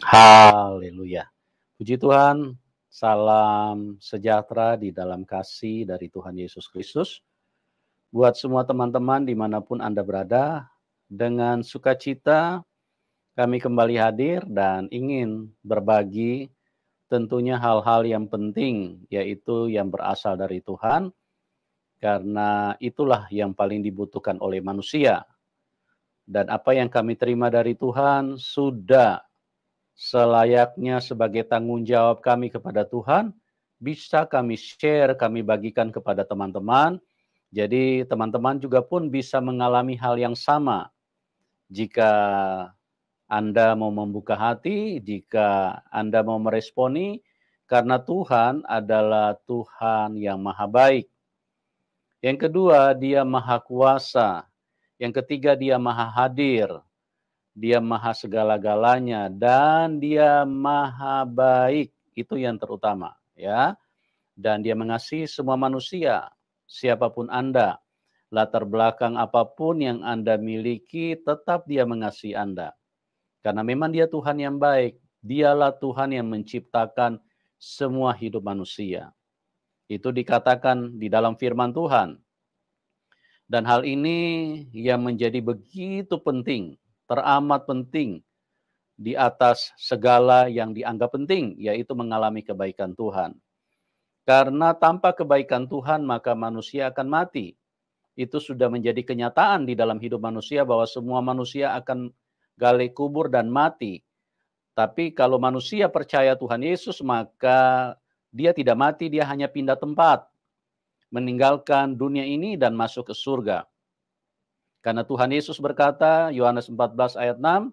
Haleluya. Puji Tuhan, salam sejahtera di dalam kasih dari Tuhan Yesus Kristus. Buat semua teman-teman dimanapun Anda berada, dengan sukacita kami kembali hadir dan ingin berbagi tentunya hal-hal yang penting, yaitu yang berasal dari Tuhan, karena itulah yang paling dibutuhkan oleh manusia. Dan apa yang kami terima dari Tuhan sudah selayaknya sebagai tanggung jawab kami kepada Tuhan, bisa kami share, kami bagikan kepada teman-teman. Jadi teman-teman juga pun bisa mengalami hal yang sama. Jika Anda mau membuka hati, jika Anda mau meresponi, karena Tuhan adalah Tuhan yang maha baik. Yang kedua, Dia maha kuasa. Yang ketiga, Dia maha hadir. Dia maha segala-galanya dan Dia maha baik. Itu yang terutama, ya. Dan Dia mengasihi semua manusia, siapapun Anda, latar belakang apapun yang Anda miliki, tetap Dia mengasihi Anda. Karena memang Dia Tuhan yang baik. Dialah Tuhan yang menciptakan semua hidup manusia. Itu dikatakan di dalam firman Tuhan. Dan hal ini yang menjadi begitu penting, teramat penting di atas segala yang dianggap penting, yaitu mengalami kebaikan Tuhan. Karena tanpa kebaikan Tuhan, maka manusia akan mati. Itu sudah menjadi kenyataan di dalam hidup manusia bahwa semua manusia akan gali kubur dan mati. Tapi kalau manusia percaya Tuhan Yesus, maka dia tidak mati, dia hanya pindah tempat, meninggalkan dunia ini dan masuk ke surga. Karena Tuhan Yesus berkata, Yohanes 14 ayat 6,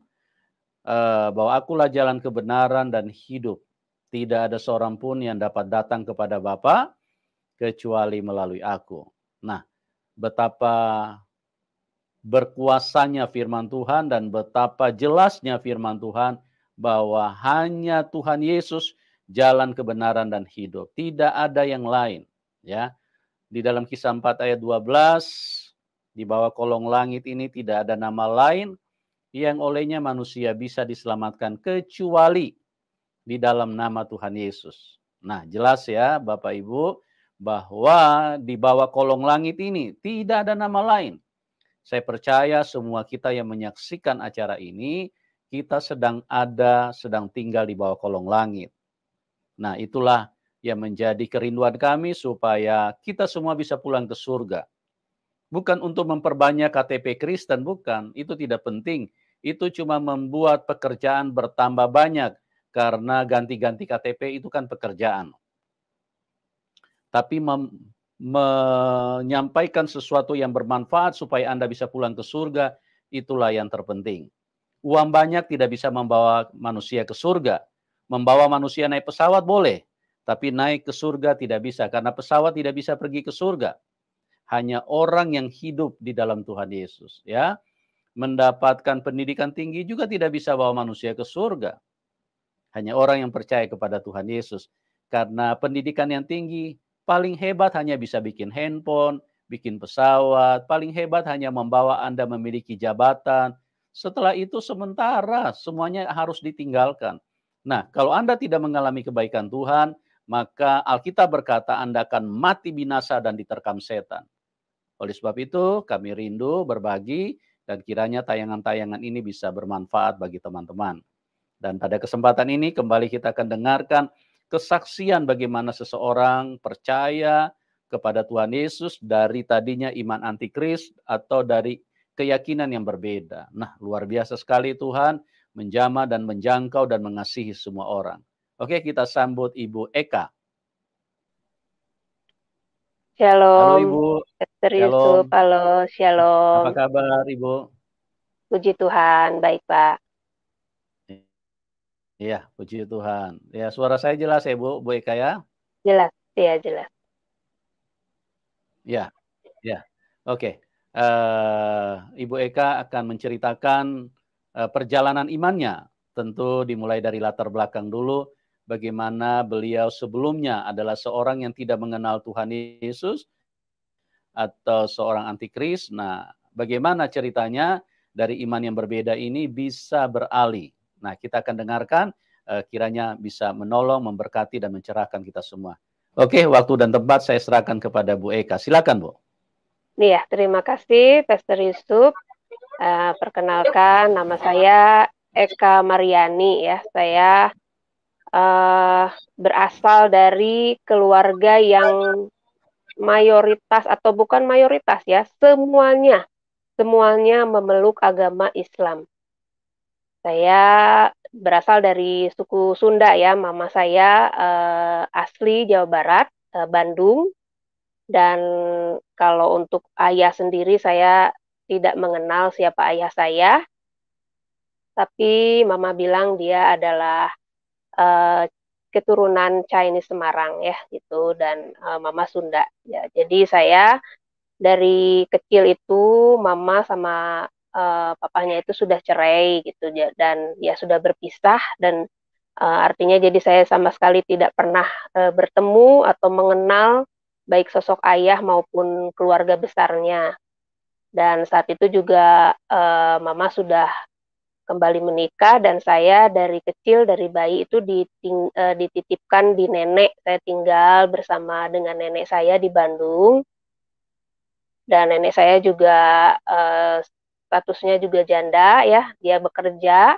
bahwa akulah jalan kebenaran dan hidup. Tidak ada seorang pun yang dapat datang kepada Bapa kecuali melalui aku. Nah, betapa berkuasanya firman Tuhan dan betapa jelasnya firman Tuhan bahwa hanya Tuhan Yesus jalan kebenaran dan hidup. Tidak ada yang lain, ya. Di dalam Kisah 4 ayat 12, di bawah kolong langit ini tidak ada nama lain yang olehnya manusia bisa diselamatkan kecuali di dalam nama Tuhan Yesus. Nah, jelas ya Bapak Ibu, bahwa di bawah kolong langit ini tidak ada nama lain. Saya percaya semua kita yang menyaksikan acara ini, kita sedang tinggal di bawah kolong langit. Nah, itulah yang menjadi kerinduan kami supaya kita semua bisa pulang ke surga. Bukan untuk memperbanyak KTP Kristen, bukan. Itu tidak penting. Itu cuma membuat pekerjaan bertambah banyak. Karena ganti-ganti KTP itu kan pekerjaan. Tapi menyampaikan sesuatu yang bermanfaat supaya Anda bisa pulang ke surga, itulah yang terpenting. Uang banyak tidak bisa membawa manusia ke surga. Membawa manusia naik pesawat boleh. Tapi naik ke surga tidak bisa. Karena pesawat tidak bisa pergi ke surga. Hanya orang yang hidup di dalam Tuhan Yesus, ya. Mendapatkan pendidikan tinggi juga tidak bisa bawa manusia ke surga. Hanya orang yang percaya kepada Tuhan Yesus. Karena pendidikan yang tinggi paling hebat hanya bisa bikin handphone, bikin pesawat, paling hebat hanya membawa Anda memiliki jabatan. Setelah itu sementara semuanya harus ditinggalkan. Nah, kalau Anda tidak mengalami kebaikan Tuhan, maka Alkitab berkata Anda akan mati binasa dan diterkam setan. Oleh sebab itu, kami rindu berbagi dan kiranya tayangan-tayangan ini bisa bermanfaat bagi teman-teman. Dan pada kesempatan ini kembali kita akan dengarkan kesaksian bagaimana seseorang percaya kepada Tuhan Yesus dari tadinya iman antikris atau dari keyakinan yang berbeda. Nah, luar biasa sekali Tuhan menjamah dan menjangkau dan mengasihi semua orang. Oke, kita sambut Ibu Eka. Halo Shalom, Ibu. Dr. Shalom. Yusuf. Halo, Apa shalom. kabar Ibu? Puji Tuhan, baik Pak. Iya, puji Tuhan. Ya, suara saya jelas ya Bu Eka ya? Jelas, ya jelas. Ya, ya. Oke. Ibu Eka akan menceritakan perjalanan imannya. Tentu dimulai dari latar belakang dulu. Bagaimana beliau sebelumnya adalah seorang yang tidak mengenal Tuhan Yesus atau seorang antikris. Nah, bagaimana ceritanya dari iman yang berbeda ini bisa beralih. Nah, kita akan dengarkan, kiranya bisa menolong, memberkati, dan mencerahkan kita semua. Oke, waktu dan tempat saya serahkan kepada Bu Eka. Silakan, Bu. Iya, terima kasih Pastor Yusuf. Perkenalkan, nama saya Eka Mariani ya. Saya berasal dari keluarga yang mayoritas atau bukan mayoritas ya, semuanya memeluk agama Islam. Saya berasal dari suku Sunda ya, mama saya asli Jawa Barat, Bandung. Dan kalau untuk ayah sendiri saya tidak mengenal siapa ayah saya, tapi mama bilang dia adalah eee, keturunan Chinese Semarang ya gitu dan mama Sunda. Ya, jadi saya dari kecil itu mama sama papahnya itu sudah cerai gitu dan ya sudah berpisah dan artinya jadi saya sama sekali tidak pernah bertemu atau mengenal baik sosok ayah maupun keluarga besarnya. Dan saat itu juga mama sudah kembali menikah dan saya dari kecil, dari bayi itu dititipkan di nenek. Saya tinggal bersama dengan nenek saya di Bandung, dan nenek saya juga, statusnya juga janda ya, dia bekerja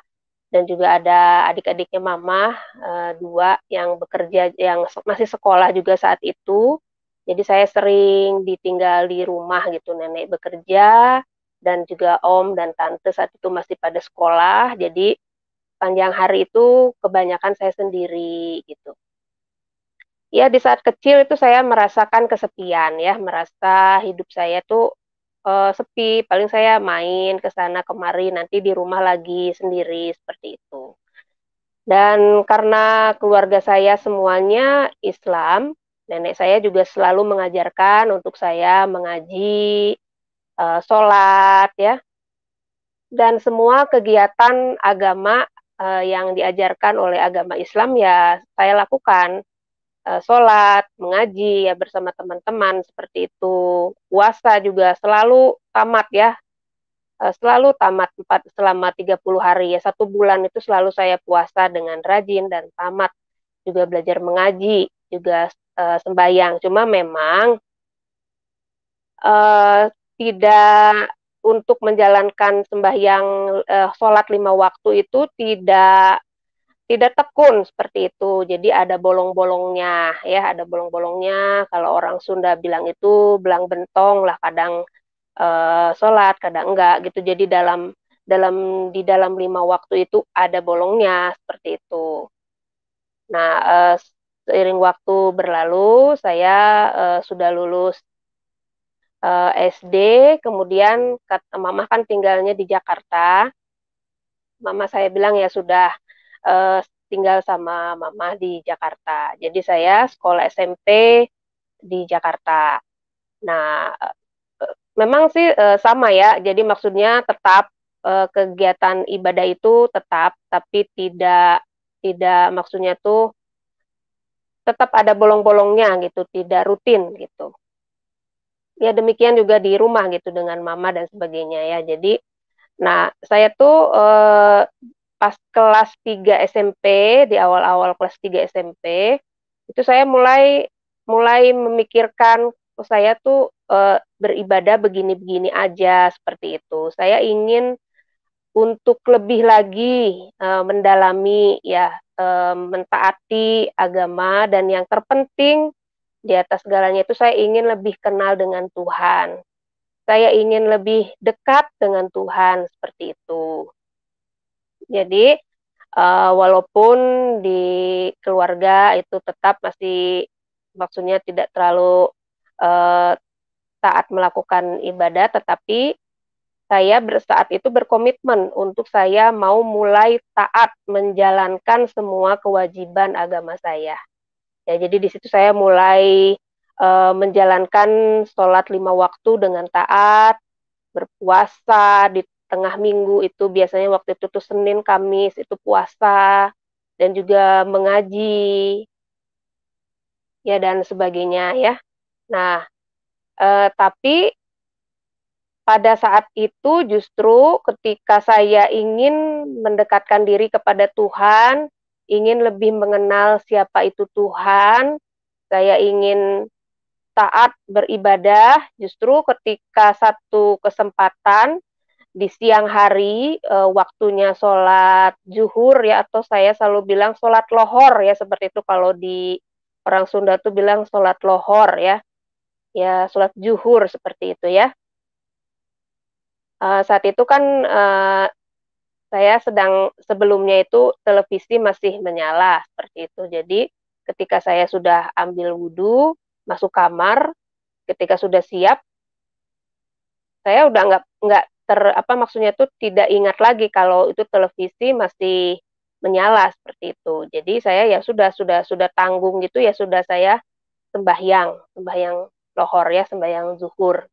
dan juga ada adik-adiknya mama, 2 yang bekerja yang masih sekolah juga saat itu. Jadi saya sering ditinggal di rumah gitu, nenek bekerja dan juga om dan tante saat itu masih pada sekolah, jadi sepanjang hari itu kebanyakan saya sendiri gitu. Ya di saat kecil itu saya merasakan kesepian ya, merasa hidup saya tuh, sepi, paling saya main ke sana kemari, nanti di rumah lagi sendiri, seperti itu. Dan karena keluarga saya semuanya Islam, nenek saya juga selalu mengajarkan untuk saya mengaji, sholat ya, dan semua kegiatan agama, yang diajarkan oleh agama Islam ya saya lakukan. Sholat, mengaji ya bersama teman-teman seperti itu. Puasa juga selalu tamat ya, selalu tamat selama 30 hari ya, 1 bulan itu selalu saya puasa dengan rajin dan tamat. Juga belajar mengaji, juga, sembahyang. Cuma memang, tidak untuk menjalankan sembahyang, sholat 5 waktu itu tidak tekun seperti itu. Jadi ada bolong-bolongnya ya, ada bolong-bolongnya, kalau orang Sunda bilang itu belang bentong lah, kadang, sholat, kadang enggak gitu. Jadi di dalam 5 waktu itu ada bolongnya, seperti itu. Nah, seiring waktu berlalu saya, sudah lulus, SD, kemudian mama kan tinggalnya di Jakarta, mama saya bilang, "Ya sudah, tinggal sama mama di Jakarta." Jadi saya sekolah SMP di Jakarta. Nah, memang sih, sama ya, jadi maksudnya tetap, kegiatan ibadah itu tetap, tapi tidak tidak maksudnya tuh tetap ada bolong-bolongnya gitu, tidak rutin gitu. Ya demikian juga di rumah gitu dengan mama dan sebagainya ya. Jadi, nah saya tuh, pas kelas 3 SMP, di awal-awal kelas 3 SMP, itu saya mulai mulai memikirkan, oh saya tuh, beribadah begini-begini aja, seperti itu. Saya ingin untuk lebih lagi, mendalami ya, mentaati agama dan yang terpenting di atas segalanya itu saya ingin lebih kenal dengan Tuhan. Saya ingin lebih dekat dengan Tuhan, seperti itu. Jadi, walaupun di keluarga itu tetap masih maksudnya tidak terlalu, eee, taat melakukan ibadah, tetapi saya saat itu berkomitmen untuk saya mau mulai taat menjalankan semua kewajiban agama saya. Ya jadi di situ saya mulai, menjalankan sholat 5 waktu dengan taat, berpuasa di tengah minggu itu biasanya waktu itu tuh Senin, Kamis itu puasa, dan juga mengaji, ya dan sebagainya ya. Nah, tapi pada saat itu justru ketika saya ingin mendekatkan diri kepada Tuhan, ingin lebih mengenal siapa itu Tuhan, saya ingin taat beribadah, justru ketika satu kesempatan di siang hari, waktunya sholat zuhur ya, atau saya selalu bilang sholat lohor ya, seperti itu kalau di orang Sunda tuh bilang sholat lohor ya, ya sholat zuhur seperti itu ya. Saat itu kan, saya sebelumnya itu televisi masih menyala seperti itu. Jadi ketika saya sudah ambil wudhu, masuk kamar, ketika sudah siap, saya udah maksudnya itu tidak ingat lagi kalau itu televisi masih menyala seperti itu. Jadi saya ya sudah tanggung gitu ya, sudah saya sembahyang lohor ya, sembahyang zuhur.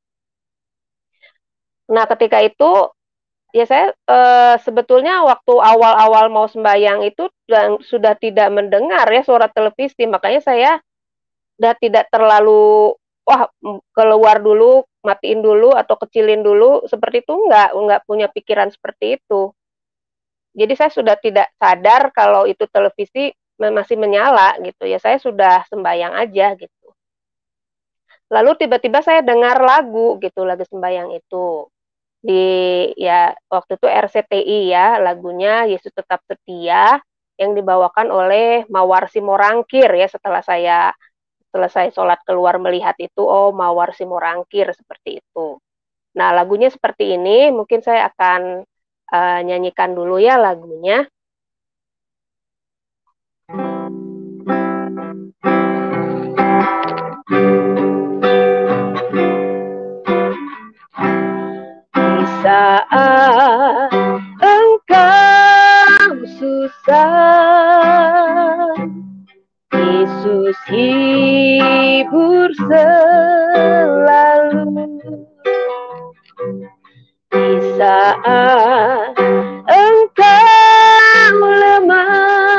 Nah ketika itu ya saya, sebetulnya waktu awal-awal mau sembahyang itu sudah tidak mendengar ya suara televisi, makanya saya udah tidak terlalu, wah, keluar dulu, matiin dulu atau kecilin dulu, seperti itu enggak punya pikiran seperti itu. Jadi saya sudah tidak sadar kalau itu televisi masih menyala gitu ya, saya sudah sembahyang aja gitu. Lalu tiba-tiba saya dengar lagu gitu, lagu sembahyang itu. Ya waktu itu RCTI ya, lagunya Yesus Tetap Setia yang dibawakan oleh Mawar Simorangkir ya, setelah saya selesai sholat keluar melihat itu, oh Mawar Simorangkir seperti itu. Nah lagunya seperti ini, mungkin saya akan, nyanyikan dulu ya lagunya. Di saat engkau susah, Yesus hibur selalu. Di saat engkau lemah,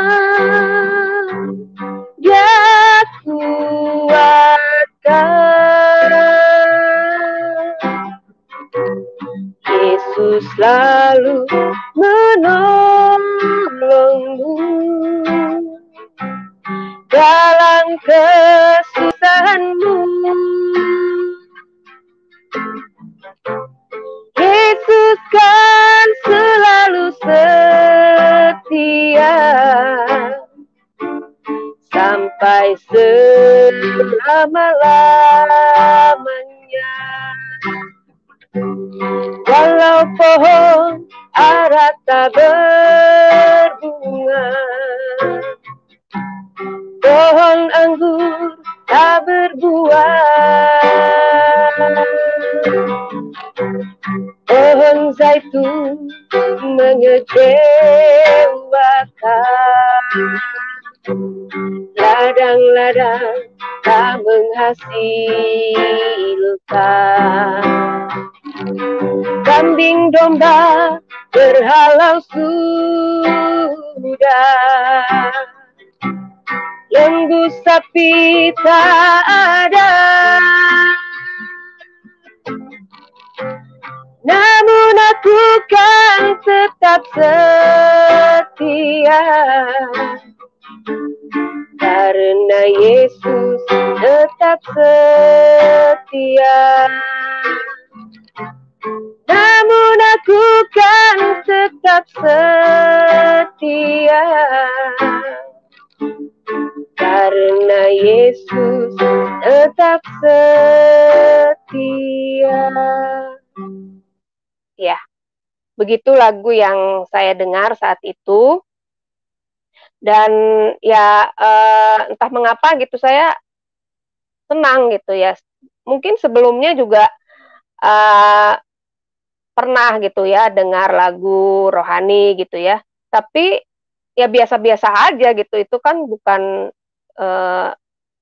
Dia kuatkan. Yesus selalu menolongmu dalam kesusahanmu. Yesus kan selalu setia sampai selama-lamanya. Walau pohon ara tak berbunga, pohon anggur tak berbuah, pohon zaitun mengecewakan, ladang-ladang tak menghasilkan, kambing domba berhalau sudah, lembu sapi tak ada. Namun aku kan tetap setia karena Yesus tetap setia. Namun aku kan tetap setia karena Yesus tetap setia. Ya, begitu lagu yang saya dengar saat itu. Dan ya entah mengapa gitu saya senang gitu ya. Mungkin sebelumnya juga pernah gitu ya dengar lagu rohani gitu ya. Tapi ya biasa-biasa aja gitu. Itu kan bukan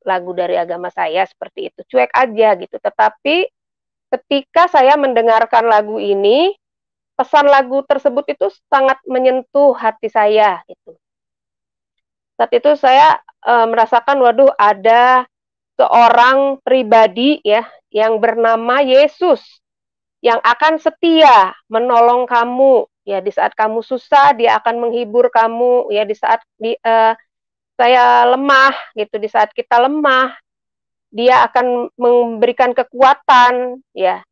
lagu dari agama saya seperti itu. Cuek aja gitu. Tetapi ketika saya mendengarkan lagu ini, pesan lagu tersebut itu sangat menyentuh hati saya gitu. Saat itu saya merasakan, waduh, ada seorang pribadi ya yang bernama Yesus. yang akan setia menolong kamu, ya di saat kamu susah dia akan menghibur kamu, ya di saat saya lemah gitu, di saat kita lemah dia akan memberikan kekuatan, ya.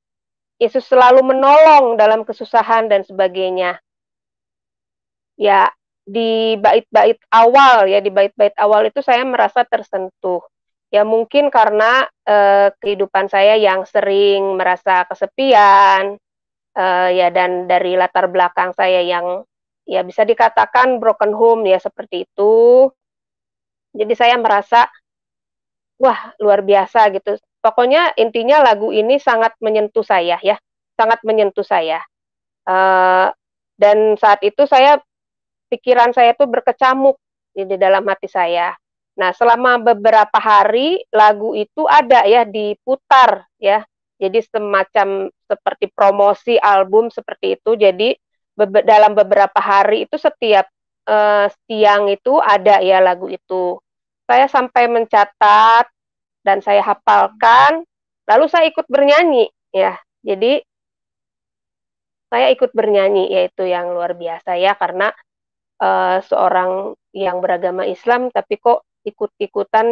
Yesus selalu menolong dalam kesusahan dan sebagainya. Ya, di bait-bait awal ya, di bait-bait awal itu saya merasa tersentuh. Ya mungkin karena kehidupan saya yang sering merasa kesepian, ya dan dari latar belakang saya yang ya bisa dikatakan broken home ya seperti itu. Jadi saya merasa wah luar biasa gitu. Pokoknya intinya lagu ini sangat menyentuh saya ya, sangat menyentuh saya. Eee, dan saat itu pikiran saya tuh berkecamuk di dalam hati saya. Nah, selama beberapa hari lagu itu ada ya diputar ya. Jadi semacam seperti promosi album seperti itu. Jadi dalam beberapa hari itu setiap siang itu ada ya lagu itu. Saya sampai mencatat dan saya hafalkan, lalu saya ikut bernyanyi ya. Jadi saya ikut bernyanyi, yaitu yang luar biasa ya karena seorang yang beragama Islam tapi kok ikut-ikutan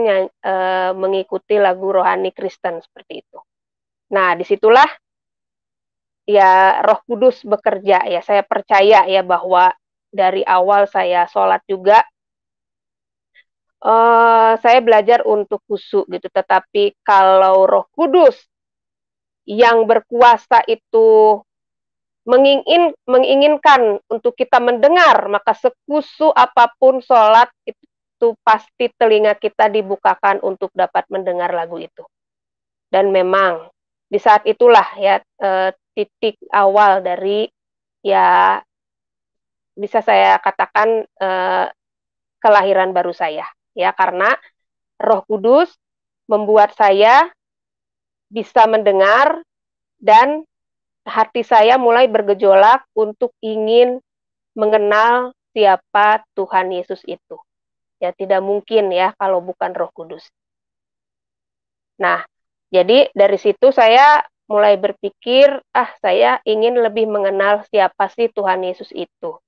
mengikuti lagu rohani Kristen seperti itu. Nah, disitulah ya Roh Kudus bekerja ya, saya percaya ya bahwa dari awal saya sholat juga, saya belajar untuk khusyuk gitu, tetapi kalau Roh Kudus yang berkuasa itu menginginkan untuk kita mendengar, maka sekusu apapun sholat itu pasti telinga kita dibukakan untuk dapat mendengar lagu itu. Dan memang di saat itulah ya titik awal dari ya bisa saya katakan kelahiran baru saya ya karena Roh Kudus membuat saya bisa mendengar dan hati saya mulai bergejolak untuk ingin mengenal siapa Tuhan Yesus itu. Ya tidak mungkin ya kalau bukan Roh Kudus. Nah, jadi dari situ saya mulai berpikir, saya ingin lebih mengenal siapa sih Tuhan Yesus itu.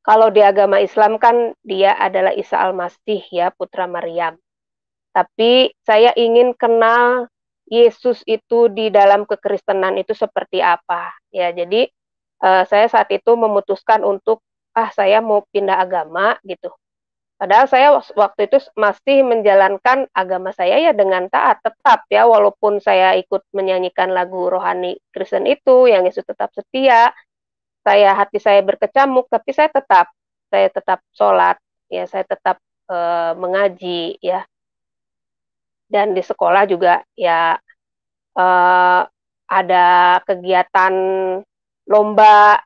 Kalau di agama Islam kan dia adalah Isa Al-Masih ya, putra Maryam. Tapi saya ingin kenal Yesus itu di dalam kekristenan itu seperti apa. Ya, jadi saya saat itu memutuskan untuk saya mau pindah agama gitu. Padahal saya waktu itu masih menjalankan agama saya ya dengan taat tetap ya walaupun saya ikut menyanyikan lagu rohani Kristen itu yang Yesus tetap setia, hati saya berkecamuk tapi saya tetap sholat, ya saya tetap mengaji ya. Dan di sekolah juga ya ada kegiatan lomba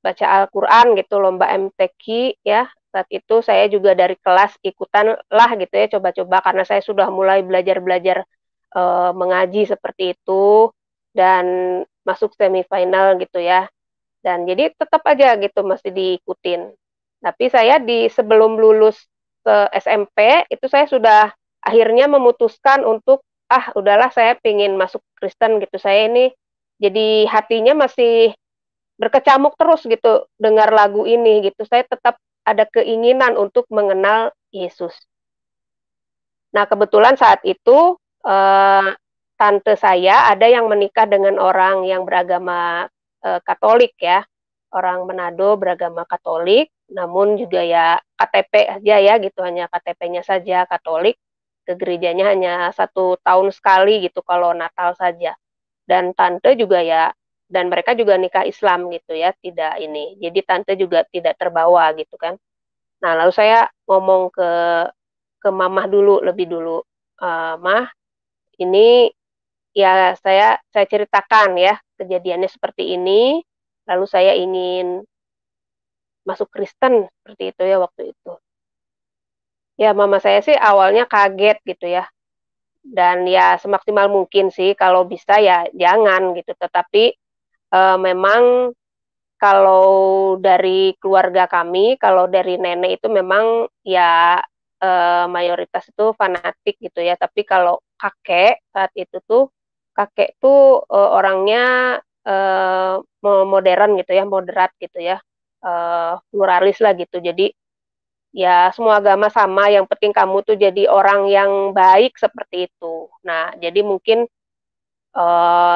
baca Al-Quran gitu, lomba MTQ ya. Saat itu saya juga dari kelas ikutan lah gitu ya, coba-coba karena saya sudah mulai belajar-belajar mengaji seperti itu dan masuk semifinal gitu ya. Dan jadi tetap aja gitu masih diikutin. Tapi saya sebelum lulus ke SMP itu saya sudah akhirnya memutuskan untuk udahlah saya pengen masuk Kristen gitu. Saya ini jadi hatinya masih berkecamuk terus gitu dengar lagu ini gitu. Saya tetap ada keinginan untuk mengenal Yesus. Nah, kebetulan saat itu tante saya ada yang menikah dengan orang yang beragama Katolik ya. Orang Manado beragama Katolik, namun juga ya KTP aja ya gitu, hanya KTP-nya saja Katolik. Ke gerejanya hanya 1 tahun sekali gitu kalau Natal saja. Dan tante juga ya dan mereka juga nikah Islam gitu ya, tidak ini. Jadi tante juga tidak terbawa gitu kan. Nah, lalu saya ngomong ke mamah dulu, lebih dulu, "Mah, ini ya saya ceritakan ya, kejadiannya seperti ini, lalu saya ingin masuk Kristen," seperti itu ya waktu itu. Ya mama saya sih awalnya kaget gitu ya, dan ya semaksimal mungkin sih kalau bisa ya jangan gitu, tetapi, memang kalau dari keluarga kami, kalau dari nenek itu memang ya, mayoritas itu fanatik gitu ya, tapi kalau kakek saat itu tuh, kakek tuh orangnya modern gitu ya, moderat gitu ya, pluralis lah gitu. Jadi ya semua agama sama, yang penting kamu tuh jadi orang yang baik seperti itu. Nah, jadi mungkin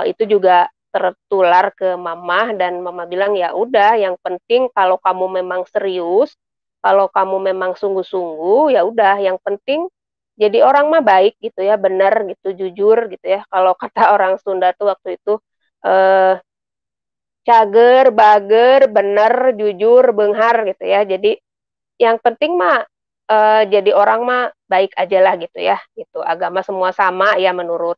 itu juga tertular ke mama dan mama bilang, "Ya udah yang penting kalau kamu memang serius, kalau kamu memang sungguh-sungguh, ya udah yang penting jadi orang mah baik gitu ya, benar gitu, jujur gitu ya." Kalau kata orang Sunda tuh waktu itu, eee, cager, bager, bener, jujur, beunghar gitu ya. Jadi yang penting mah, jadi orang mah baik ajalah gitu ya, gitu. Agama semua sama ya menurut,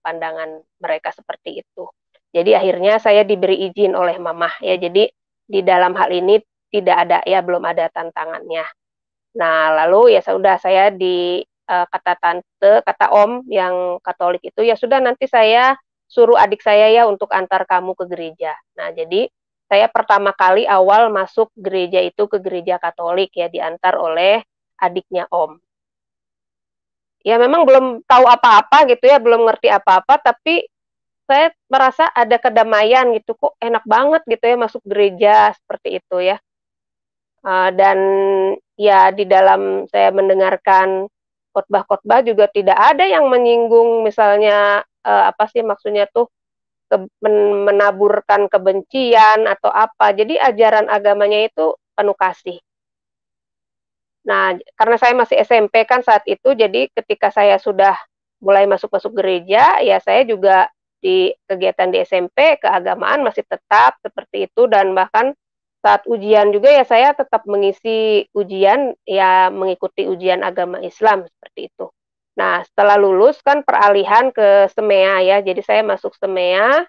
pandangan mereka seperti itu. Jadi akhirnya saya diberi izin oleh mama ya, jadi di dalam hal ini tidak ada ya, belum ada tantangannya. Nah lalu ya sudah saya kata tante, kata om yang Katolik itu, "Ya sudah nanti saya suruh adik saya ya untuk antar kamu ke gereja." Nah jadi saya pertama kali awal masuk gereja itu ke gereja Katolik ya, diantar oleh adiknya om. Ya memang belum tahu apa-apa gitu ya, belum ngerti apa-apa, tapi saya merasa ada kedamaian gitu, kok enak banget gitu ya masuk gereja seperti itu ya. Dan ya di dalam saya mendengarkan khotbah-khotbah juga tidak ada yang menyinggung misalnya, apa sih maksudnya tuh, menaburkan kebencian atau apa. Jadi ajaran agamanya itu penuh kasih. Nah, karena saya masih SMP kan saat itu, jadi ketika saya sudah mulai masuk-masuk gereja, ya saya juga di kegiatan di SMP, keagamaan masih tetap seperti itu dan bahkan saat ujian juga ya saya tetap mengisi ujian, ya mengikuti ujian agama Islam seperti itu. Nah, setelah lulus kan peralihan ke SEMEA ya, jadi saya masuk SEMEA,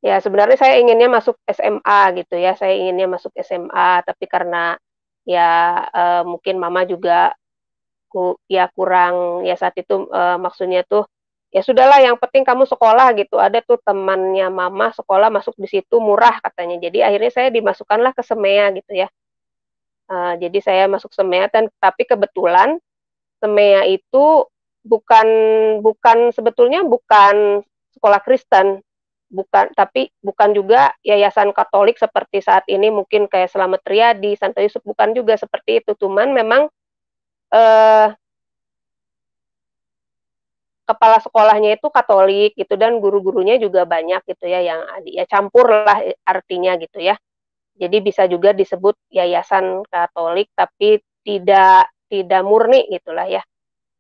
ya sebenarnya saya inginnya masuk SMA gitu ya, saya inginnya masuk SMA, tapi karena ya, mungkin mama juga ya kurang ya saat itu, maksudnya tuh, "Ya sudahlah yang penting kamu sekolah," gitu. Ada tuh temannya mama sekolah masuk di situ murah katanya. Jadi akhirnya saya dimasukkanlah ke SEMEA gitu ya. Jadi saya masuk SEMEA tapi kebetulan SEMEA itu bukan bukan sebetulnya bukan sekolah Kristen, bukan juga yayasan Katolik seperti saat ini mungkin kayak Selamat Riyadi, Santo Yusuf, bukan juga seperti itu. Cuman memang, eee, kepala sekolahnya itu Katolik gitu dan guru-gurunya juga banyak gitu ya yang ya campurlah artinya gitu ya. Jadi bisa juga disebut yayasan Katolik tapi tidak murni gitulah ya.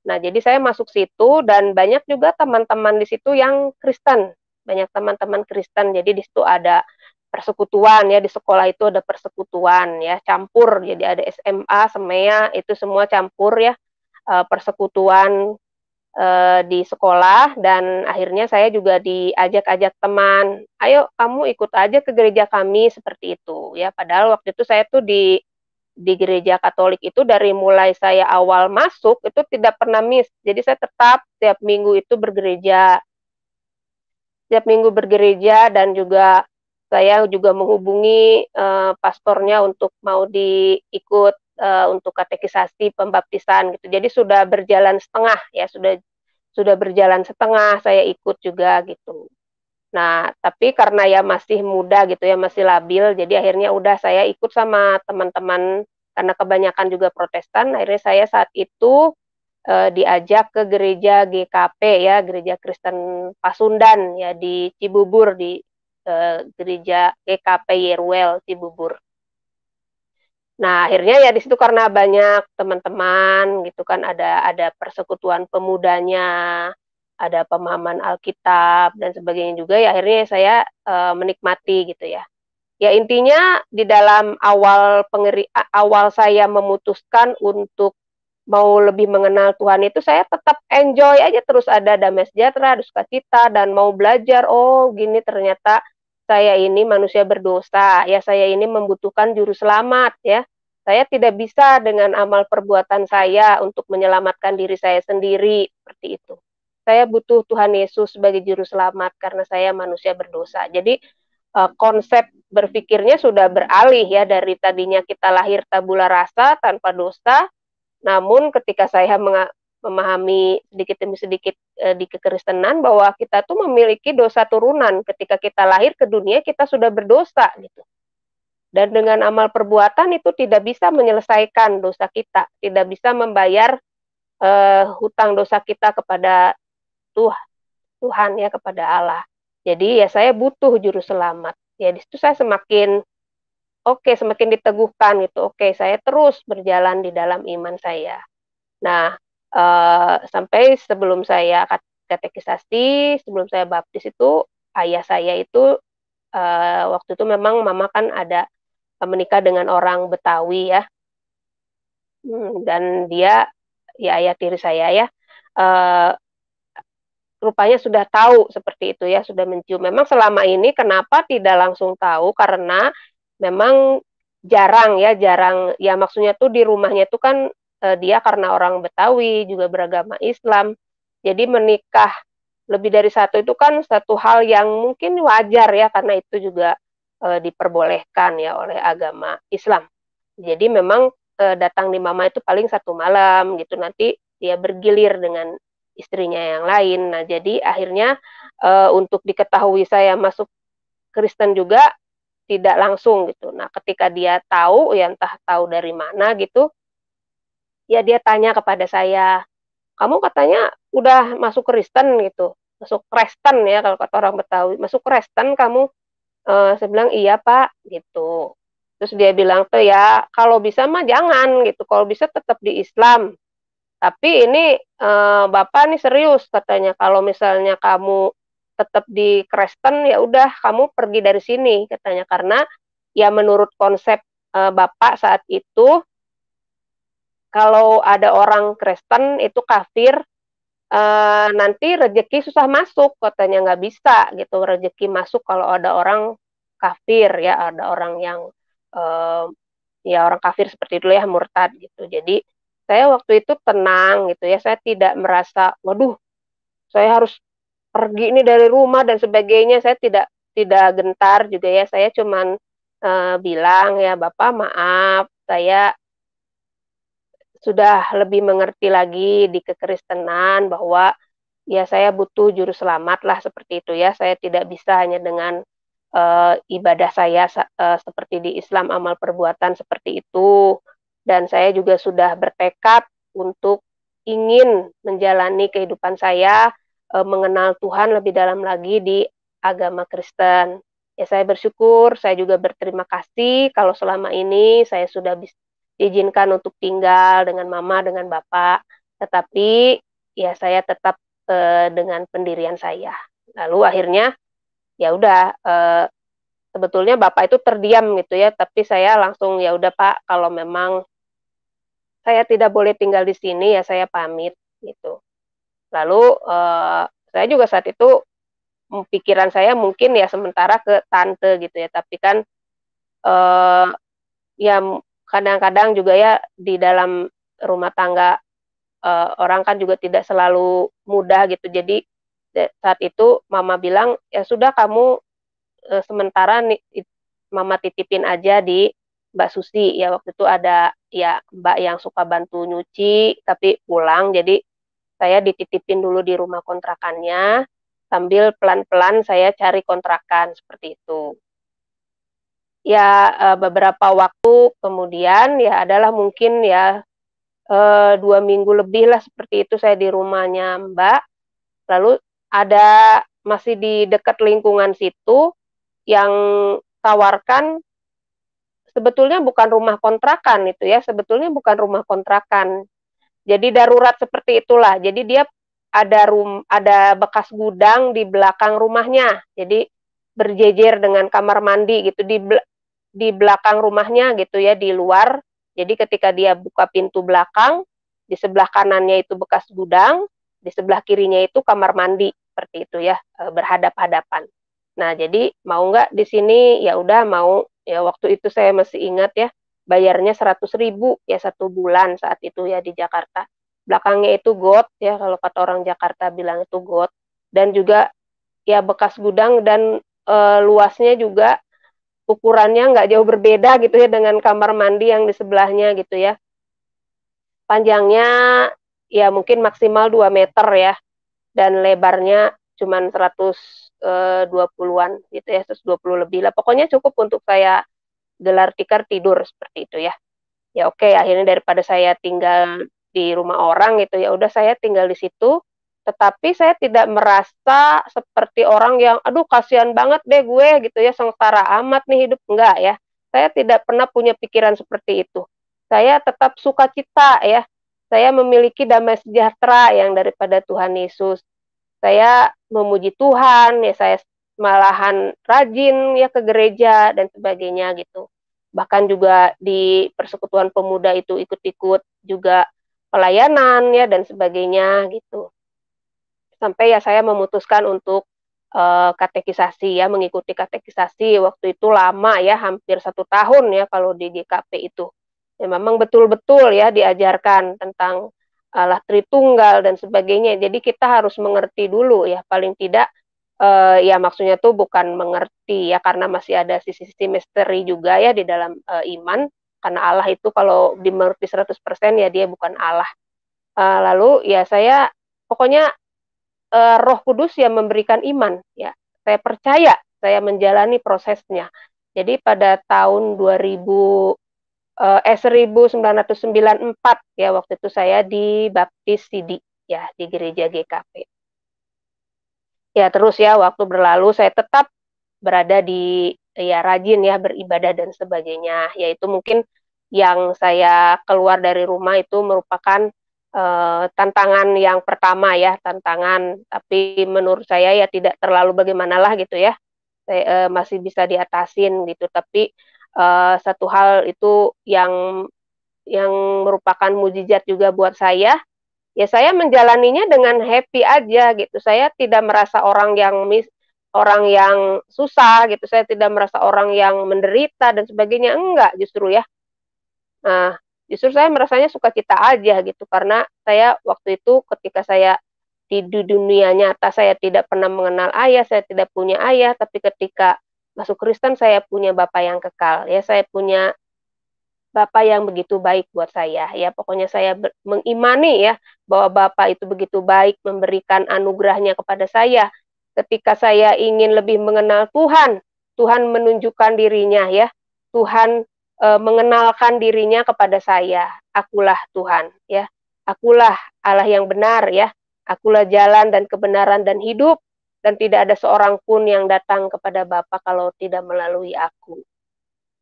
Nah, jadi saya masuk situ dan banyak juga teman-teman di situ yang Kristen, banyak teman-teman Kristen. Jadi di situ ada persekutuan ya, di sekolah itu ada persekutuan ya, campur. Jadi ada SMA, SEMEA, itu semua campur ya, persekutuan, di sekolah dan akhirnya saya juga diajak-ajak teman, "Ayo kamu ikut aja ke gereja kami," seperti itu ya. Padahal waktu itu saya tuh di gereja Katolik itu dari mulai saya awal masuk itu tidak pernah miss. Jadi saya tetap tiap minggu itu bergereja, tiap minggu bergereja dan juga saya juga menghubungi, pastornya untuk mau ikut, untuk katekisasi pembaptisan gitu. Jadi sudah berjalan setengah ya, sudah berjalan setengah saya ikut juga gitu. Nah, tapi karena ya masih muda gitu ya, masih labil, jadi akhirnya udah saya ikut sama teman-teman, karena kebanyakan juga Protestan, akhirnya saya saat itu, diajak ke gereja GKP ya, Gereja Kristen Pasundan ya di Cibubur, gereja GKP Yeruel Cibubur. Nah, akhirnya ya di situ karena banyak teman-teman gitu kan, ada persekutuan pemudanya, ada pemahaman Alkitab dan sebagainya juga, ya akhirnya saya, menikmati gitu ya. Ya intinya di dalam awal saya memutuskan untuk mau lebih mengenal Tuhan itu saya tetap enjoy aja terus, ada damai sejahtera, ada sukacita, dan mau belajar, oh gini ternyata saya ini manusia berdosa, ya saya ini membutuhkan juru selamat ya. Saya tidak bisa dengan amal perbuatan saya untuk menyelamatkan diri saya sendiri, seperti itu. Saya butuh Tuhan Yesus sebagai juru selamat karena saya manusia berdosa. Jadi, konsep berpikirnya sudah beralih ya dari tadinya kita lahir tabula rasa tanpa dosa, namun ketika saya memahami sedikit demi sedikit di kekristenan bahwa kita tuh memiliki dosa turunan. Ketika kita lahir ke dunia kita sudah berdosa gitu. Dan dengan amal perbuatan itu tidak bisa menyelesaikan dosa kita, tidak bisa membayar hutang dosa kita kepada Tuhan ya, kepada Allah. Jadi ya saya butuh juru selamat. Ya di situ saya semakin diteguhkan gitu. Oke, saya terus berjalan di dalam iman saya. Nah, sampai sebelum saya katekisasi, sebelum saya baptis itu, ayah saya itu, waktu itu memang mama kan ada menikah dengan orang Betawi ya, dan dia, ya ayah tiri saya ya, eee, rupanya sudah tahu seperti itu ya, sudah mencium. Memang selama ini kenapa tidak langsung tahu, karena memang jarang ya maksudnya tuh di rumahnya itu kan, dia karena orang Betawi, juga beragama Islam, jadi menikah lebih dari satu itu kan satu hal yang mungkin wajar ya, karena itu juga, diperbolehkan ya oleh agama Islam. Jadi memang, datang di mama itu paling satu malam gitu, nanti dia bergilir dengan istrinya yang lain. Nah, jadi akhirnya, untuk diketahui saya masuk Kristen juga tidak langsung gitu. Nah, ketika dia tahu, ya entah tahu dari mana gitu, ya dia tanya kepada saya, "Kamu katanya udah masuk Kristen gitu, masuk Kristen ya kalau kata orang Betawi, masuk Kristen kamu?" Saya bilang, "Iya, Pak," gitu. Terus dia bilang tuh, "Ya kalau bisa mah jangan gitu, kalau bisa tetap di Islam. Tapi ini, Bapak nih serius," katanya, "kalau misalnya kamu tetap di Kristen, ya udah kamu pergi dari sini," katanya. Karena ya menurut konsep, Bapak saat itu, kalau ada orang Kristen itu kafir, nanti rezeki susah masuk, katanya, "Nggak bisa gitu rezeki masuk kalau ada orang kafir ya, ada orang yang, eee, ya orang kafir seperti itu ya, murtad," gitu. Jadi, saya waktu itu tenang gitu ya, saya tidak merasa, "Waduh, saya harus pergi ini dari rumah," dan sebagainya, saya tidak gentar juga ya, saya cuman, bilang, "Ya Bapak maaf, saya sudah lebih mengerti lagi di kekristenan bahwa ya saya butuh juru selamat lah," seperti itu ya. Saya tidak bisa hanya dengan, ibadah saya seperti di Islam amal perbuatan seperti itu. Dan saya juga sudah bertekad untuk ingin menjalani kehidupan saya, mengenal Tuhan lebih dalam lagi di agama Kristen. Ya saya bersyukur, saya juga berterima kasih kalau selama ini saya sudah diizinkan untuk tinggal dengan mama, dengan bapak, tetapi ya saya tetap dengan pendirian saya. Lalu akhirnya, ya udah, sebetulnya bapak itu terdiam gitu ya, tapi saya langsung, "Ya udah Pak, kalau memang saya tidak boleh tinggal di sini, ya saya pamit," gitu. Lalu, saya juga saat itu, pikiran saya mungkin ya sementara ke tante gitu ya, tapi kan, eee, ya kadang-kadang juga ya di dalam rumah tangga, orang kan juga tidak selalu mudah gitu. Jadi, saat itu mama bilang, "Ya sudah kamu, sementara mama titipin aja di Mbak Susi," ya waktu itu ada ya Mbak yang suka bantu nyuci tapi pulang, jadi saya dititipin dulu di rumah kontrakannya, sambil pelan-pelan saya cari kontrakan, seperti itu. Ya, beberapa waktu kemudian ya adalah mungkin ya, 2 minggu lebih lah seperti itu saya di rumahnya Mbak. Lalu ada masih di dekat lingkungan situ yang tawarkan, sebetulnya bukan rumah kontrakan itu ya, sebetulnya bukan rumah kontrakan. Jadi darurat seperti itulah. Jadi dia ada bekas gudang di belakang rumahnya. Jadi berjejer dengan kamar mandi gitu di belakang rumahnya gitu ya, di luar. Jadi ketika dia buka pintu belakang, di sebelah kanannya itu bekas gudang, di sebelah kirinya itu kamar mandi, seperti itu ya, berhadap-hadapan. Nah, jadi mau nggak di sini, ya udah mau, ya waktu itu saya masih ingat ya, bayarnya 100.000 ya 1 bulan saat itu ya di Jakarta. Belakangnya itu got ya, kalau kata orang Jakarta bilang itu got, dan juga ya bekas gudang dan, luasnya juga ukurannya nggak jauh berbeda gitu ya dengan kamar mandi yang di sebelahnya gitu ya. Panjangnya ya mungkin maksimal 2 meter ya, dan lebarnya cuman 120-an gitu ya, 120 lebih lah. Pokoknya cukup untuk saya gelar tikar tidur seperti itu ya. Ya oke, akhirnya daripada saya tinggal di rumah orang gitu, ya udah saya tinggal di situ, tetapi saya tidak merasa seperti orang yang, "Aduh kasihan banget deh gue," gitu ya, "sengsara amat nih hidup," enggak ya. Saya tidak pernah punya pikiran seperti itu. Saya tetap sukacita ya, saya memiliki damai sejahtera yang daripada Tuhan Yesus. Saya memuji Tuhan, ya saya malahan rajin ya ke gereja dan sebagainya gitu. Bahkan juga di persekutuan pemuda itu ikut-ikut juga pelayanan ya dan sebagainya gitu. Sampai ya saya memutuskan untuk, katekisasi ya, mengikuti katekisasi waktu itu lama ya, hampir 1 tahun ya kalau di GKP itu. Ya memang betul-betul ya diajarkan tentang Allah Tritunggal dan sebagainya. Jadi kita harus mengerti dulu ya, paling tidak, ya maksudnya tuh bukan mengerti ya, karena masih ada sisi-sisi misteri juga ya di dalam, iman, karena Allah itu kalau dimengerti 100% ya dia bukan Allah. Lalu ya saya pokoknya Roh Kudus yang memberikan iman, ya. Saya percaya, saya menjalani prosesnya. Jadi pada tahun 1994 ya, waktu itu saya dibaptis Sidi, ya, di gereja GKP. Ya terus ya, waktu berlalu saya tetap berada di ya rajin ya beribadah dan sebagainya. Yaitu mungkin yang saya keluar dari rumah itu merupakan, tantangan yang pertama ya, tantangan, tapi menurut saya ya tidak terlalu bagaimanalah gitu ya, masih bisa diatasin gitu. Tapi, satu hal itu yang merupakan mukjizat juga buat saya, ya saya menjalaninya dengan happy aja gitu. Saya tidak merasa orang yang susah gitu, saya tidak merasa orang yang menderita dan sebagainya, enggak justru ya. Nah, justru saya merasanya sukacita aja gitu, karena saya waktu itu ketika saya di dunia nyata saya tidak pernah mengenal ayah, saya tidak punya ayah, tapi ketika masuk Kristen saya punya Bapa yang kekal, ya saya punya Bapa yang begitu baik buat saya, ya pokoknya saya mengimani ya, bahwa Bapa itu begitu baik memberikan anugerahnya kepada saya. Ketika saya ingin lebih mengenal Tuhan, Tuhan menunjukkan dirinya ya, Tuhan, mengenalkan dirinya kepada saya, "Akulah Tuhan," ya, "Akulah Allah yang benar," ya, "Akulah jalan dan kebenaran dan hidup, dan tidak ada seorang pun yang datang kepada Bapa kalau tidak melalui Aku."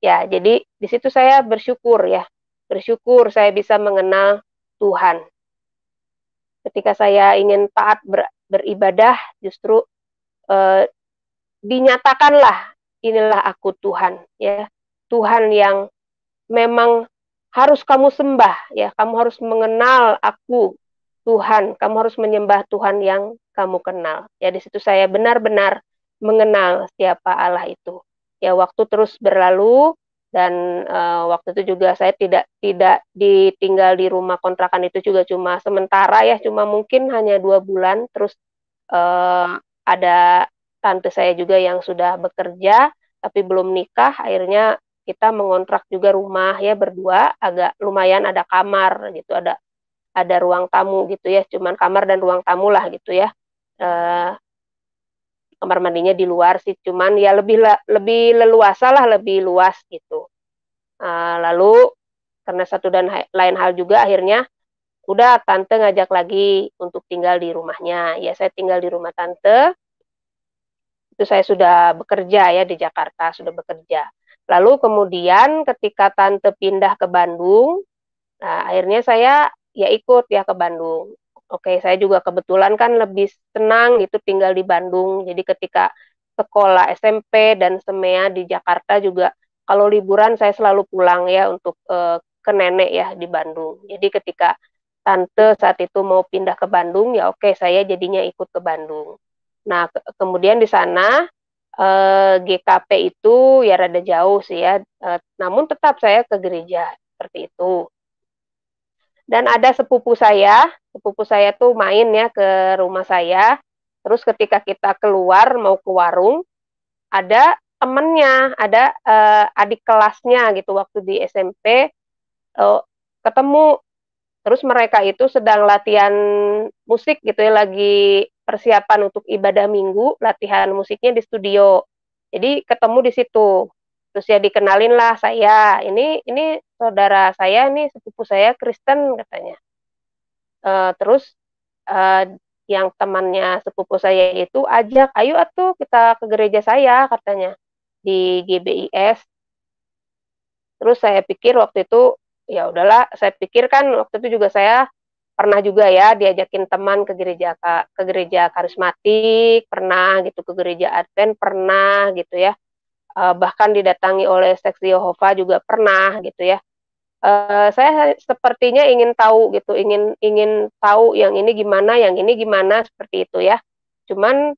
Ya, jadi di situ saya bersyukur ya, bersyukur saya bisa mengenal Tuhan. Ketika saya ingin taat beribadah, justru, eee, dinyatakanlah, "Inilah aku Tuhan," ya. Tuhan yang memang harus kamu sembah ya, kamu harus mengenal aku, Tuhan, kamu harus menyembah Tuhan yang kamu kenal. Ya di situ saya benar-benar mengenal siapa Allah itu. Ya waktu terus berlalu dan, waktu itu juga saya tidak tidak ditinggal di rumah kontrakan itu juga cuma sementara ya, cuma mungkin hanya 2 bulan, terus, ada tante saya juga yang sudah bekerja, tapi belum nikah, akhirnya kita mengontrak juga rumah ya berdua, agak lumayan ada kamar gitu, ada ruang tamu gitu ya, cuman kamar dan ruang tamu lah gitu ya. Eee, Kamar mandinya di luar sih, cuman ya lebih leluasa lah, lebih luas gitu. Lalu karena satu dan lain hal juga akhirnya udah tante ngajak lagi untuk tinggal di rumahnya. Ya saya tinggal di rumah tante, itu saya sudah bekerja ya di Jakarta, sudah bekerja. Lalu kemudian ketika tante pindah ke Bandung, nah akhirnya saya ya ikut ya ke Bandung. Oke, saya juga kebetulan kan lebih senang gitu tinggal di Bandung. Jadi ketika sekolah SMP dan semea di Jakarta juga kalau liburan saya selalu pulang ya untuk, ke nenek ya di Bandung. Jadi ketika tante saat itu mau pindah ke Bandung, ya oke saya jadinya ikut ke Bandung. Nah kemudian di sana, GKP itu ya rada jauh sih ya, namun tetap saya ke gereja, seperti itu. Dan ada sepupu saya tuh main ya ke rumah saya, terus ketika kita keluar mau ke warung, ada temennya, ada, adik kelasnya gitu waktu di SMP, ketemu. Terus mereka itu sedang latihan musik gitu ya, lagi persiapan untuk ibadah minggu, latihan musiknya di studio. Jadi ketemu di situ. Terus ya dikenalin lah saya, ini saudara saya nih, sepupu saya Kristen katanya. Terus, yang temannya sepupu saya itu ajak, "Ayo atuh kita ke gereja saya," katanya, di GBIS. Terus saya pikir waktu itu, ya udahlah, saya pikir kan waktu itu juga saya pernah juga ya diajakin teman ke gereja karismatik, pernah gitu, ke gereja Advent pernah gitu ya, bahkan didatangi oleh Saksi Yehova juga pernah gitu ya. Saya sepertinya ingin tahu gitu, ingin ingin tahu yang ini gimana, seperti itu ya. Cuman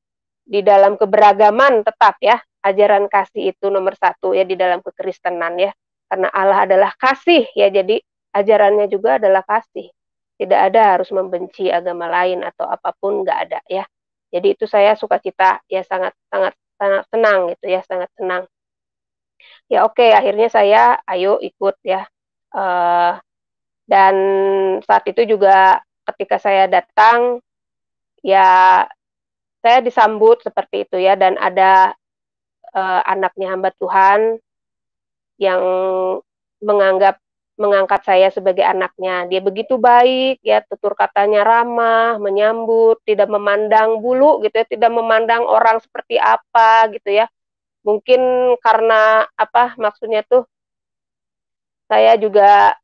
di dalam keberagaman tetap ya, ajaran kasih itu nomor satu ya di dalam kekristenan ya. Karena Allah adalah kasih ya, jadi ajarannya juga adalah kasih. Tidak ada harus membenci agama lain atau apapun, nggak ada ya. Jadi itu saya sukacita ya, sangat sangat sangat senang gitu ya, sangat senang. Ya oke, akhirnya saya ayo ikut ya. Eee, dan saat itu juga ketika saya datang, ya saya disambut seperti itu ya, dan ada, anaknya hamba Tuhan yang menganggap mengangkat saya sebagai anaknya. Dia begitu baik ya, tutur katanya ramah, menyambut, tidak memandang bulu gitu ya, tidak memandang orang seperti apa gitu ya. Mungkin karena apa, maksudnya tuh saya juga,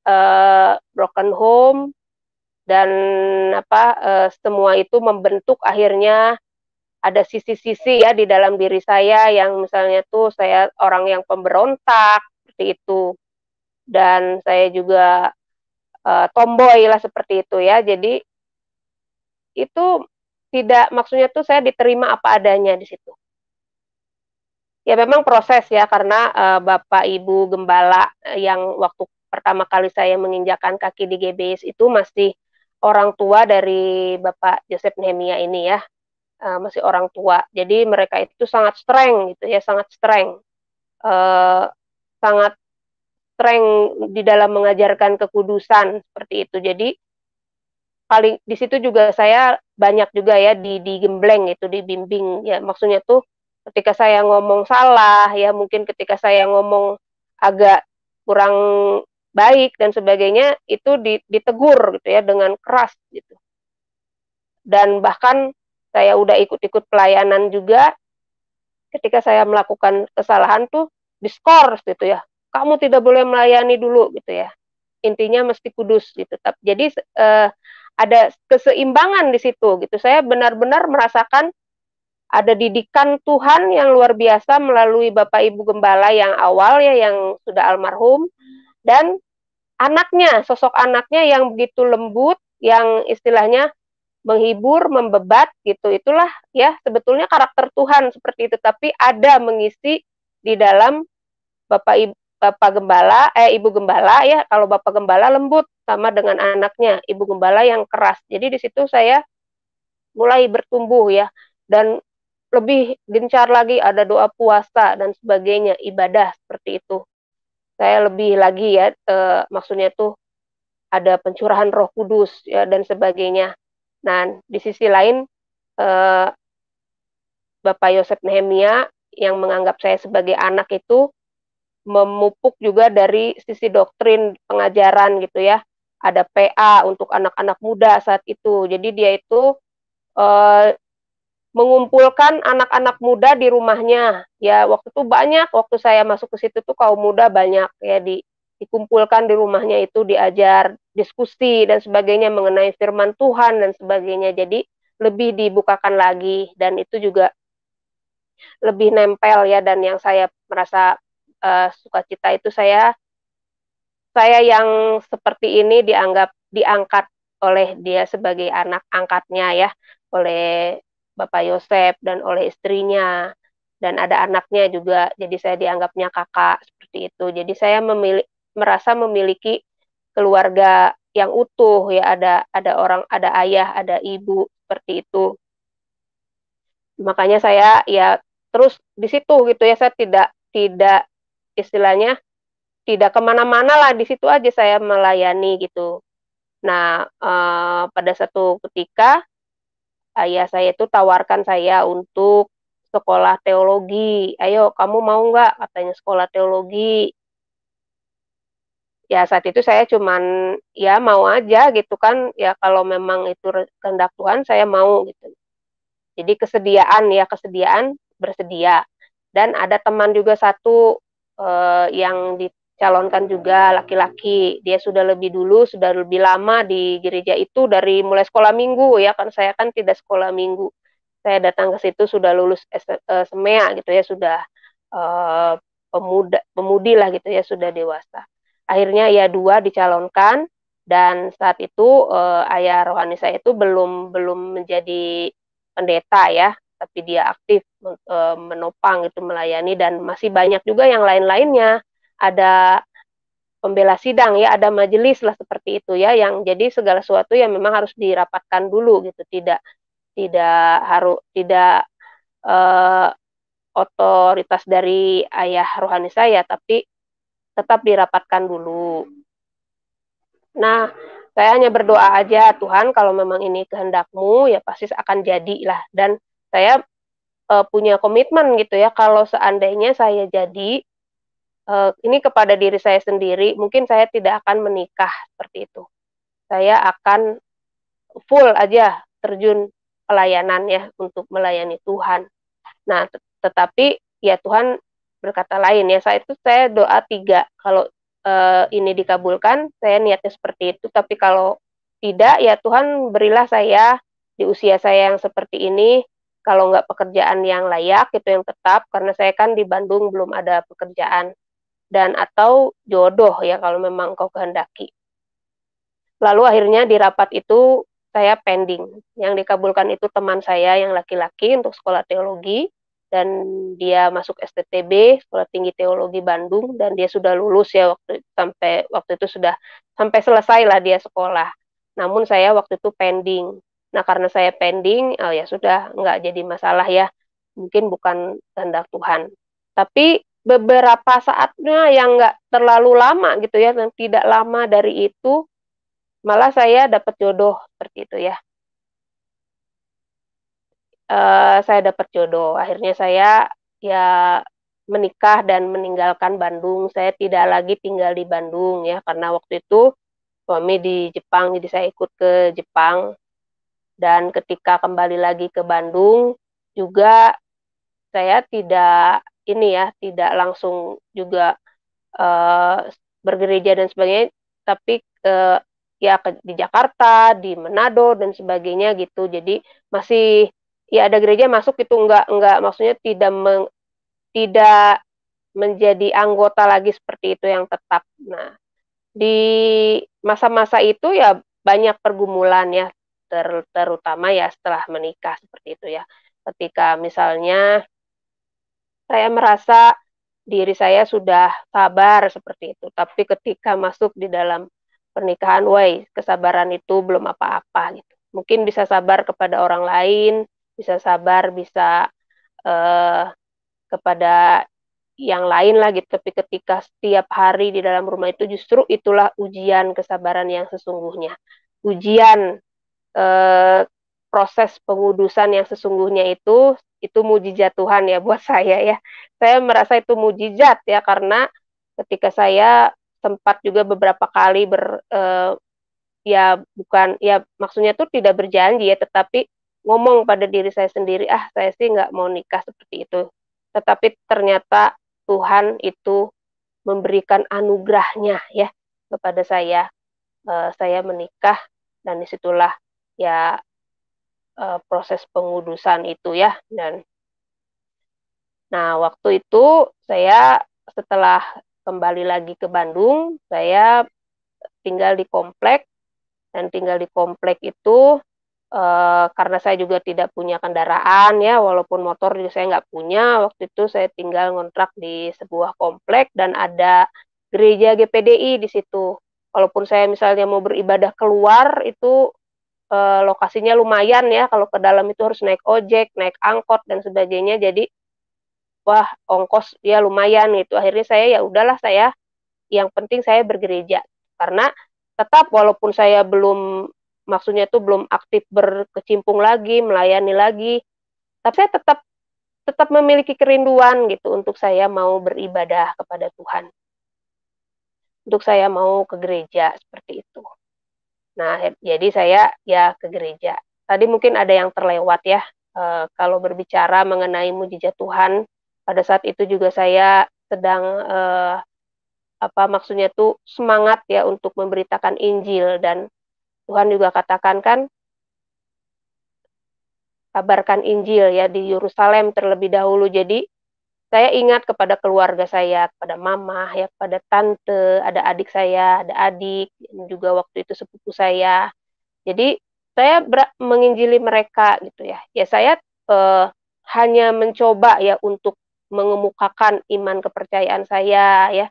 broken home. Dan apa, semua itu membentuk akhirnya ada sisi-sisi ya di dalam diri saya yang misalnya tuh saya orang yang pemberontak, seperti itu. Dan saya juga, tomboy lah seperti itu ya. Jadi itu tidak, maksudnya tuh saya diterima apa adanya di situ. Ya memang proses ya karena, Bapak Ibu gembala, yang waktu pertama kali saya menginjakkan kaki di GBS itu masih orang tua dari Bapak Joseph Nehemia ini ya, masih orang tua. Jadi mereka itu sangat streng gitu ya, sangat streng, eee, sangat streng di dalam mengajarkan kekudusan, seperti itu. Jadi paling di situ juga saya banyak juga ya digembleng itu, dibimbing ya, maksudnya tuh ketika saya ngomong salah ya, mungkin ketika saya ngomong agak kurang baik dan sebagainya, itu ditegur gitu ya dengan keras gitu. Dan bahkan saya udah ikut-ikut pelayanan juga, ketika saya melakukan kesalahan tuh diskors gitu ya, "Kamu tidak boleh melayani dulu," gitu ya. Intinya mesti kudus gitu. Jadi, ada keseimbangan di situ gitu. Saya benar-benar merasakan ada didikan Tuhan yang luar biasa melalui Bapak Ibu gembala yang awal ya, yang sudah almarhum, dan anaknya, sosok anaknya yang begitu lembut, yang istilahnya menghibur, membebat gitu. Itulah ya sebetulnya karakter Tuhan seperti itu, tapi ada mengisi di dalam Bapak Gembala, Ibu Gembala ya, kalau Bapak Gembala lembut sama dengan anaknya, Ibu Gembala yang keras. Jadi di situ saya mulai bertumbuh ya, dan lebih gencar lagi, ada doa puasa dan sebagainya, ibadah seperti itu. Saya lebih lagi ya, maksudnya tuh ada pencurahan Roh Kudus ya dan sebagainya. Nah, di sisi lain, eee, Bapak Yosef Nehemia yang menganggap saya sebagai anak itu memupuk juga dari sisi doktrin pengajaran gitu ya. Ada PA untuk anak-anak muda saat itu. Jadi dia itu, eee, mengumpulkan anak-anak muda di rumahnya. Ya waktu itu banyak, waktu saya masuk ke situ tuh kaum muda banyak ya, dikumpulkan di rumahnya itu, diajar, diskusi dan sebagainya mengenai firman Tuhan dan sebagainya. Jadi lebih dibukakan lagi, dan itu juga lebih nempel ya, dan yang saya merasa, sukacita itu saya yang seperti ini diangkat oleh dia sebagai anak angkatnya ya, oleh Bapak Yosef dan oleh istrinya, dan ada anaknya juga, jadi saya dianggapnya kakak, seperti itu. Jadi saya merasa memiliki keluarga yang utuh ya, ada ayah, ada ibu, seperti itu. Makanya saya ya terus di situ gitu ya, saya tidak tidak istilahnya tidak kemana mana lah, di situ aja saya melayani gitu. Nah, pada satu ketika ayah saya itu tawarkan saya untuk sekolah teologi. "Ayo kamu mau nggak?" katanya, "sekolah teologi." Ya saat itu saya cuman, ya mau aja gitu kan, ya kalau memang itu kehendak Tuhan saya mau gitu. Jadi kesediaan bersedia. Dan ada teman juga satu, yang dicalonkan juga laki-laki. Dia sudah lebih dulu, sudah lebih lama di gereja itu dari mulai sekolah minggu ya, kan saya kan tidak sekolah minggu. Saya datang ke situ sudah lulus SEMEA gitu ya, sudah, eee, pemudi lah gitu ya, sudah dewasa. Akhirnya ya 2 dicalonkan dan saat itu, ayah rohani saya itu belum belum menjadi pendeta ya, tapi dia aktif menopang itu melayani dan masih banyak juga yang lain-lainnya. Ada pembela sidang ya, ada majelis lah seperti itu ya, yang jadi segala sesuatu yang memang harus dirapatkan dulu gitu, tidak, eee, otoritas dari ayah rohani saya, tapi tetap dirapatkan dulu. Nah, saya hanya berdoa aja, "Tuhan kalau memang ini kehendak-Mu, ya pasti akan jadilah." Dan saya, punya komitmen gitu ya, kalau seandainya saya jadi, ini kepada diri saya sendiri, mungkin saya tidak akan menikah, seperti itu. Saya akan full aja terjun pelayanan ya, untuk melayani Tuhan. Nah, tetapi ya Tuhan berkata lain ya, saat itu saya doa 3 kalau, ini dikabulkan, saya niatnya seperti itu, tapi kalau tidak, ya Tuhan berilah saya di usia saya yang seperti ini, kalau nggak pekerjaan yang layak gitu, yang tetap, karena saya kan di Bandung belum ada pekerjaan, dan atau jodoh ya kalau memang Engkau kehendaki. Lalu akhirnya di rapat itu saya pending, yang dikabulkan itu teman saya yang laki-laki untuk sekolah teologi, dan dia masuk STTB, Sekolah Tinggi Teologi Bandung, dan dia sudah lulus ya waktu itu sudah sampai selesailah dia sekolah. Namun saya waktu itu pending. Nah karena saya pending, oh ya sudah nggak jadi masalah ya, mungkin bukan kehendak Tuhan. Tapi beberapa saatnya yang nggak terlalu lama gitu ya, yang tidak lama dari itu, malah saya dapat jodoh, seperti itu ya. Saya dapat jodoh, akhirnya saya, ya menikah dan meninggalkan Bandung. Saya tidak lagi tinggal di Bandung ya, karena waktu itu suami di Jepang, jadi saya ikut ke Jepang. Dan ketika kembali lagi ke Bandung, juga saya tidak ini ya, tidak langsung juga bergereja dan sebagainya, tapi, ya di Jakarta, di Manado dan sebagainya gitu. Jadi masih ya ada gereja masuk itu, enggak maksudnya tidak menjadi anggota lagi seperti itu yang tetap. Nah, di masa-masa itu ya banyak pergumulan ya, terutama ya setelah menikah seperti itu ya. Ketika misalnya saya merasa diri saya sudah sabar seperti itu, tapi ketika masuk di dalam pernikahan, woi, kesabaran itu belum apa-apa gitu. Mungkin bisa sabar kepada orang lain, bisa sabar, bisa, eee, kepada yang lain lah gitu, tapi ketika setiap hari di dalam rumah itu justru itulah ujian kesabaran yang sesungguhnya. Ujian Eee, proses pengudusan yang sesungguhnya itu mujizat Tuhan ya buat saya ya. Saya merasa itu mujizat ya karena ketika saya sempat juga beberapa kali ya bukan ya maksudnya tuh tidak berjanji ya, tetapi ngomong pada diri saya sendiri, "Ah, saya sih nggak mau nikah," seperti itu. Tetapi ternyata Tuhan itu memberikan anugerahnya ya kepada saya menikah dan disitulah ya proses pengudusan itu ya nah waktu itu saya setelah kembali lagi ke Bandung, saya tinggal di komplek dan tinggal di komplek itu, karena saya juga tidak punya kendaraan ya, walaupun motor juga saya nggak punya, waktu itu saya tinggal ngontrak di sebuah komplek dan ada gereja GPDI di situ. Walaupun saya misalnya mau beribadah keluar itu lokasinya lumayan ya, kalau ke dalam itu harus naik ojek, naik angkot dan sebagainya. Jadi, wah ongkos ya lumayan gitu. Akhirnya saya, ya udahlah yang penting saya bergereja. Karena tetap walaupun saya belum maksudnya itu belum aktif berkecimpung lagi, melayani lagi, tapi saya tetap memiliki kerinduan gitu untuk saya mau beribadah kepada Tuhan, untuk saya mau ke gereja, seperti itu. Nah, jadi saya ya ke gereja. Tadi mungkin ada yang terlewat ya, kalau berbicara mengenai mujizat Tuhan, pada saat itu juga saya sedang, maksudnya tuh semangat ya untuk memberitakan Injil, dan Tuhan juga katakan kan, kabarkan Injil ya di Yerusalem terlebih dahulu. Jadi saya ingat kepada keluarga saya, kepada mama ya, kepada tante, ada adik saya, ada adik, dan juga waktu itu sepupu saya. Jadi saya menginjili mereka gitu ya. Ya saya, hanya mencoba ya untuk mengemukakan iman kepercayaan saya ya.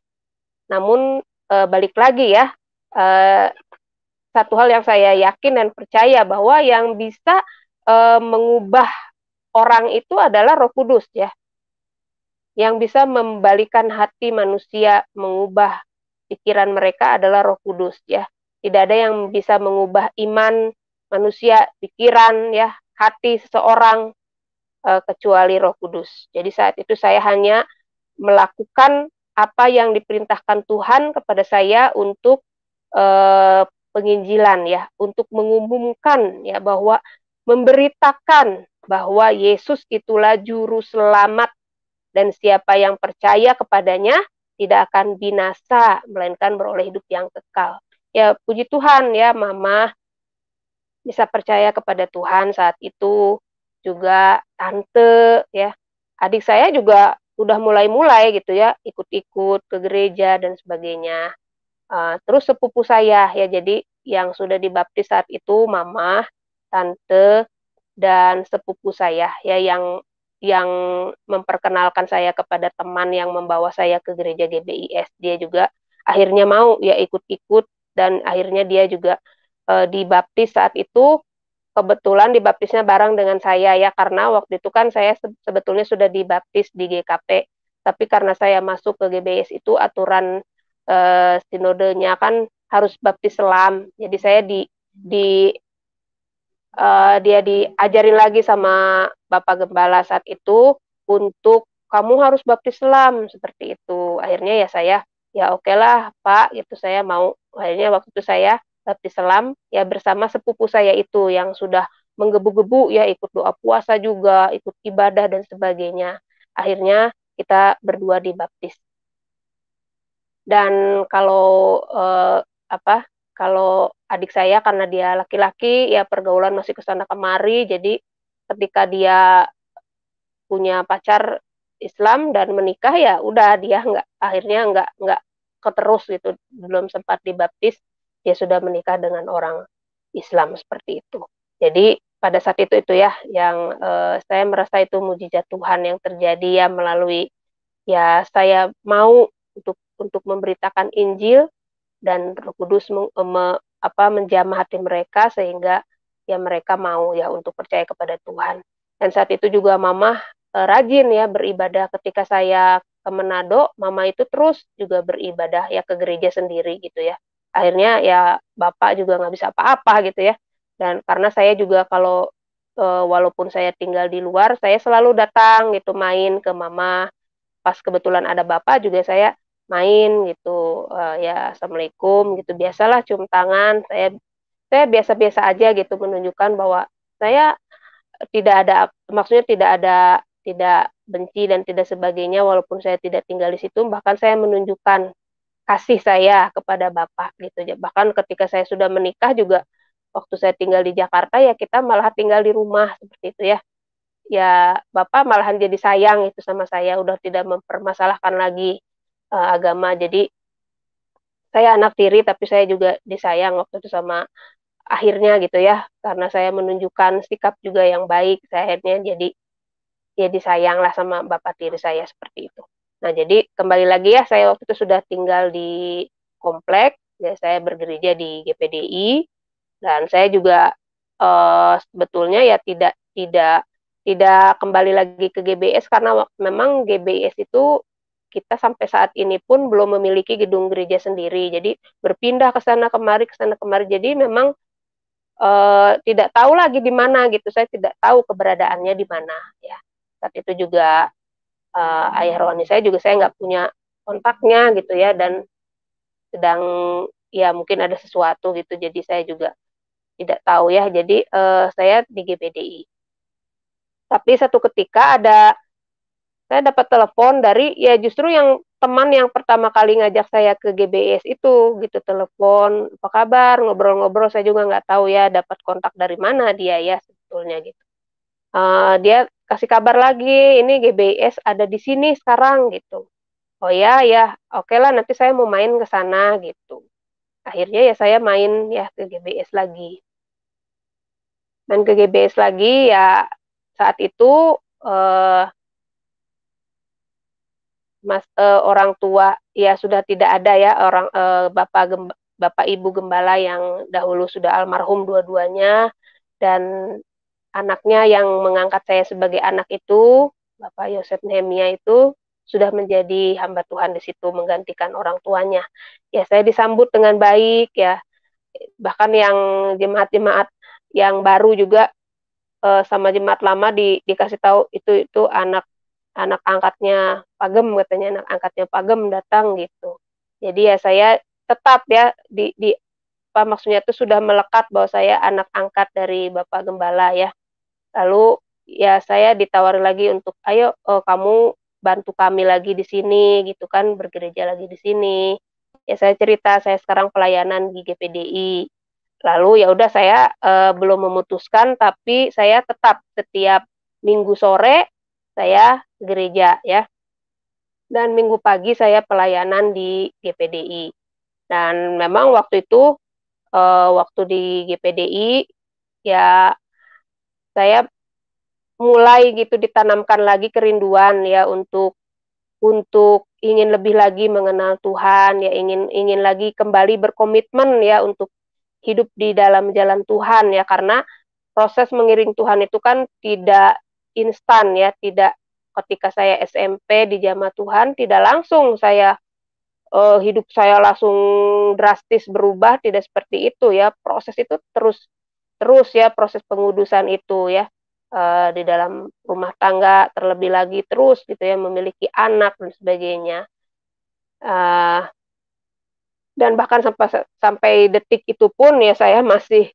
Namun, balik lagi ya, eee, satu hal yang saya yakin dan percaya bahwa yang bisa, mengubah orang itu adalah Roh Kudus ya, yang bisa membalikan hati manusia, mengubah pikiran mereka adalah Roh Kudus ya. Tidak ada yang bisa mengubah iman manusia, pikiran ya, hati seseorang, kecuali Roh Kudus. Jadi saat itu saya hanya melakukan apa yang diperintahkan Tuhan kepada saya untuk, penginjilan ya, untuk mengumumkan ya bahwa memberitakan bahwa Yesus itulah juru selamat, dan siapa yang percaya kepadanya tidak akan binasa, melainkan beroleh hidup yang kekal. Ya puji Tuhan ya, Mama bisa percaya kepada Tuhan saat itu, juga tante ya, adik saya juga udah mulai-mulai gitu ya, ikut-ikut ke gereja dan sebagainya. Terus sepupu saya ya, jadi yang sudah dibaptis saat itu mama, tante, dan sepupu saya ya, yang memperkenalkan saya kepada teman yang membawa saya ke gereja GBIS. Dia juga akhirnya mau ya ikut-ikut, dan akhirnya dia juga, dibaptis saat itu. Kebetulan dibaptisnya bareng dengan saya ya, karena waktu itu kan saya sebetulnya sudah dibaptis di GKP, tapi karena saya masuk ke GBIS itu aturan, sinodenya kan harus baptis selam. Jadi saya di dia diajarin lagi sama Bapak Gembala saat itu untuk, "Kamu harus baptis selam," seperti itu. Akhirnya ya saya, "Ya okelah Pak," gitu, "saya mau." Akhirnya waktu itu saya baptis selam, ya bersama sepupu saya itu yang sudah menggebu-gebu ya, ikut doa puasa juga, ikut ibadah dan sebagainya. Akhirnya kita berdua dibaptis. Dan kalau, kalau adik saya karena dia laki-laki, ya pergaulan masih ke sana kemari, jadi ketika dia punya pacar Islam dan menikah, ya udah dia akhirnya nggak keterus gitu, belum sempat dibaptis, dia sudah menikah dengan orang Islam, seperti itu. Jadi pada saat itu ya yang, saya merasa itu mujizat Tuhan yang terjadi ya, melalui ya saya mau untuk memberitakan Injil, dan Roh Kudus menjamah hati mereka sehingga ya mereka mau ya untuk percaya kepada Tuhan. Dan saat itu juga mama, rajin ya beribadah. Ketika saya ke Manado, mama itu terus juga beribadah ya ke gereja sendiri gitu ya. Akhirnya ya bapak juga nggak bisa apa-apa gitu ya. Dan karena saya juga kalau, walaupun saya tinggal di luar, saya selalu datang gitu main ke mama. Pas kebetulan ada bapak juga saya main gitu, ya assalamualaikum gitu, biasalah cium tangan, saya biasa-biasa aja gitu, menunjukkan bahwa saya tidak ada, maksudnya tidak benci dan tidak sebagainya, walaupun saya tidak tinggal di situ, bahkan saya menunjukkan kasih saya kepada bapak gitu ya. Bahkan ketika saya sudah menikah juga, waktu saya tinggal di Jakarta ya kita malah tinggal di rumah seperti itu ya. Ya, bapak malahan jadi sayang itu sama saya, udah tidak mempermasalahkan lagi, agama. Jadi, saya anak tiri, tapi saya juga disayang waktu itu sama akhirnya gitu ya, karena saya menunjukkan sikap juga yang baik, saya akhirnya jadi disayanglah sama bapak tiri saya, seperti itu. Nah, jadi kembali lagi ya, saya waktu itu sudah tinggal di komplek, ya saya bergereja di GPDI, dan saya juga, sebetulnya ya tidak kembali lagi ke GBS, karena memang GBS itu kita sampai saat ini pun belum memiliki gedung gereja sendiri. Jadi berpindah ke sana kemari, ke sana kemari. Jadi memang, tidak tahu lagi di mana gitu, saya tidak tahu keberadaannya di mana ya. Saat itu juga, ayah rohani saya juga saya nggak punya kontaknya gitu ya, dan sedang ya mungkin ada sesuatu gitu, jadi saya juga tidak tahu ya. Jadi, saya di GPDI. Tapi satu ketika saya dapat telepon dari ya justru yang teman yang pertama kali ngajak saya ke GBS itu gitu, telepon, "Apa kabar?" Ngobrol-ngobrol, saya juga nggak tahu ya dapat kontak dari mana dia ya sebetulnya gitu. Dia kasih kabar lagi, "Ini GBS ada di sini sekarang," gitu. "Oh ya? Ya, okelah nanti saya mau main ke sana," gitu. Akhirnya ya saya main ya ke GBS lagi. Main ke GBS lagi ya saat itu, eee orang tua ya sudah tidak ada ya bapak ibu gembala yang dahulu sudah almarhum dua-duanya, dan anaknya yang mengangkat saya sebagai anak itu, Bapak Yosef Nehemia itu, sudah menjadi hamba Tuhan di situ menggantikan orang tuanya. Ya saya disambut dengan baik ya, bahkan yang jemaat-jemaat yang baru juga, sama jemaat lama dikasih tahu itu anak anak angkatnya Pagem katanya, anak angkatnya Pagem datang gitu. Jadi ya saya tetap ya apa maksudnya itu sudah melekat bahwa saya anak angkat dari Bapak Gembala ya. Lalu ya saya ditawari lagi untuk, "Ayo, kamu bantu kami lagi di sini," gitu kan, "bergereja lagi di sini." Ya saya cerita, saya sekarang pelayanan di GPDI. Lalu ya udah saya, belum memutuskan, tapi saya tetap setiap Minggu sore saya gereja ya, dan Minggu pagi saya pelayanan di GPDI. Dan memang waktu itu, waktu di GPDI ya saya mulai gitu ditanamkan lagi kerinduan ya untuk ingin lebih lagi mengenal Tuhan, ya ingin ingin lagi kembali berkomitmen ya untuk hidup di dalam jalan Tuhan ya, karena proses mengiring Tuhan itu kan tidak instan ya, tidak ketika saya SMP di Jamaah Tuhan tidak langsung saya, hidup saya langsung drastis berubah, tidak seperti itu ya. Proses itu terus terus ya, proses pengudusan itu ya, di dalam rumah tangga, terlebih lagi terus gitu ya, memiliki anak dan sebagainya. Eee, dan bahkan sampai detik itu pun ya saya masih,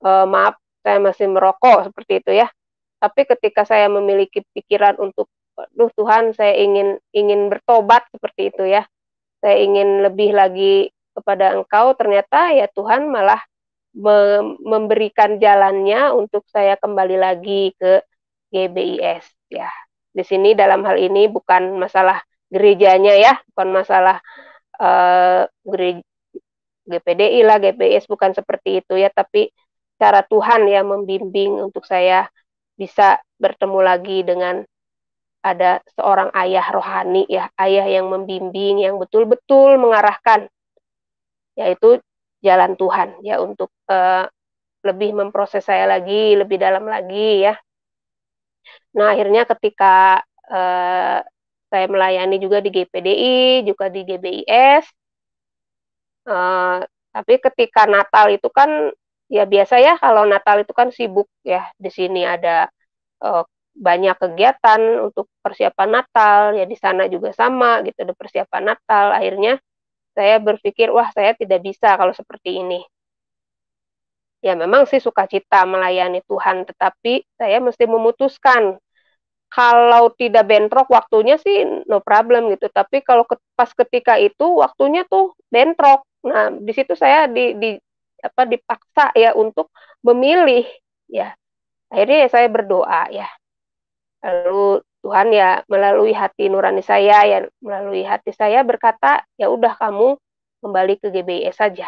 maaf, saya masih merokok seperti itu ya. Tapi ketika saya memiliki pikiran untuk, "Aduh Tuhan, saya ingin ingin bertobat," seperti itu ya. Saya ingin lebih lagi kepada Engkau, ternyata ya Tuhan malah memberikan jalannya untuk saya kembali lagi ke GBIS ya. Di sini dalam hal ini bukan masalah gerejanya ya, bukan masalah, eee, gere GPDI lah, GBIS bukan seperti itu ya, tapi cara Tuhan yang membimbing untuk saya bisa bertemu lagi dengan ada seorang ayah rohani ya, ayah yang membimbing, yang betul-betul mengarahkan, yaitu jalan Tuhan ya untuk, lebih memproses saya lagi, lebih dalam lagi ya. Nah akhirnya ketika, saya melayani juga di GPDI, juga di GBIS, eee, tapi ketika Natal itu kan, ya biasa ya kalau Natal itu kan sibuk ya, di sini ada Eee, banyak kegiatan untuk persiapan Natal, ya di sana juga sama gitu, ada persiapan Natal. Akhirnya saya berpikir, "Wah, saya tidak bisa kalau seperti ini." Ya memang sih sukacita melayani Tuhan, tetapi saya mesti memutuskan, kalau tidak bentrok waktunya sih no problem gitu, tapi kalau pas ketika itu waktunya tuh bentrok. Nah, di situ saya apa, dipaksa ya untuk memilih, ya. Akhirnya ya saya berdoa ya. Lalu Tuhan ya melalui hati nurani saya ya, melalui hati saya berkata, "Ya udah kamu kembali ke GBIS saja."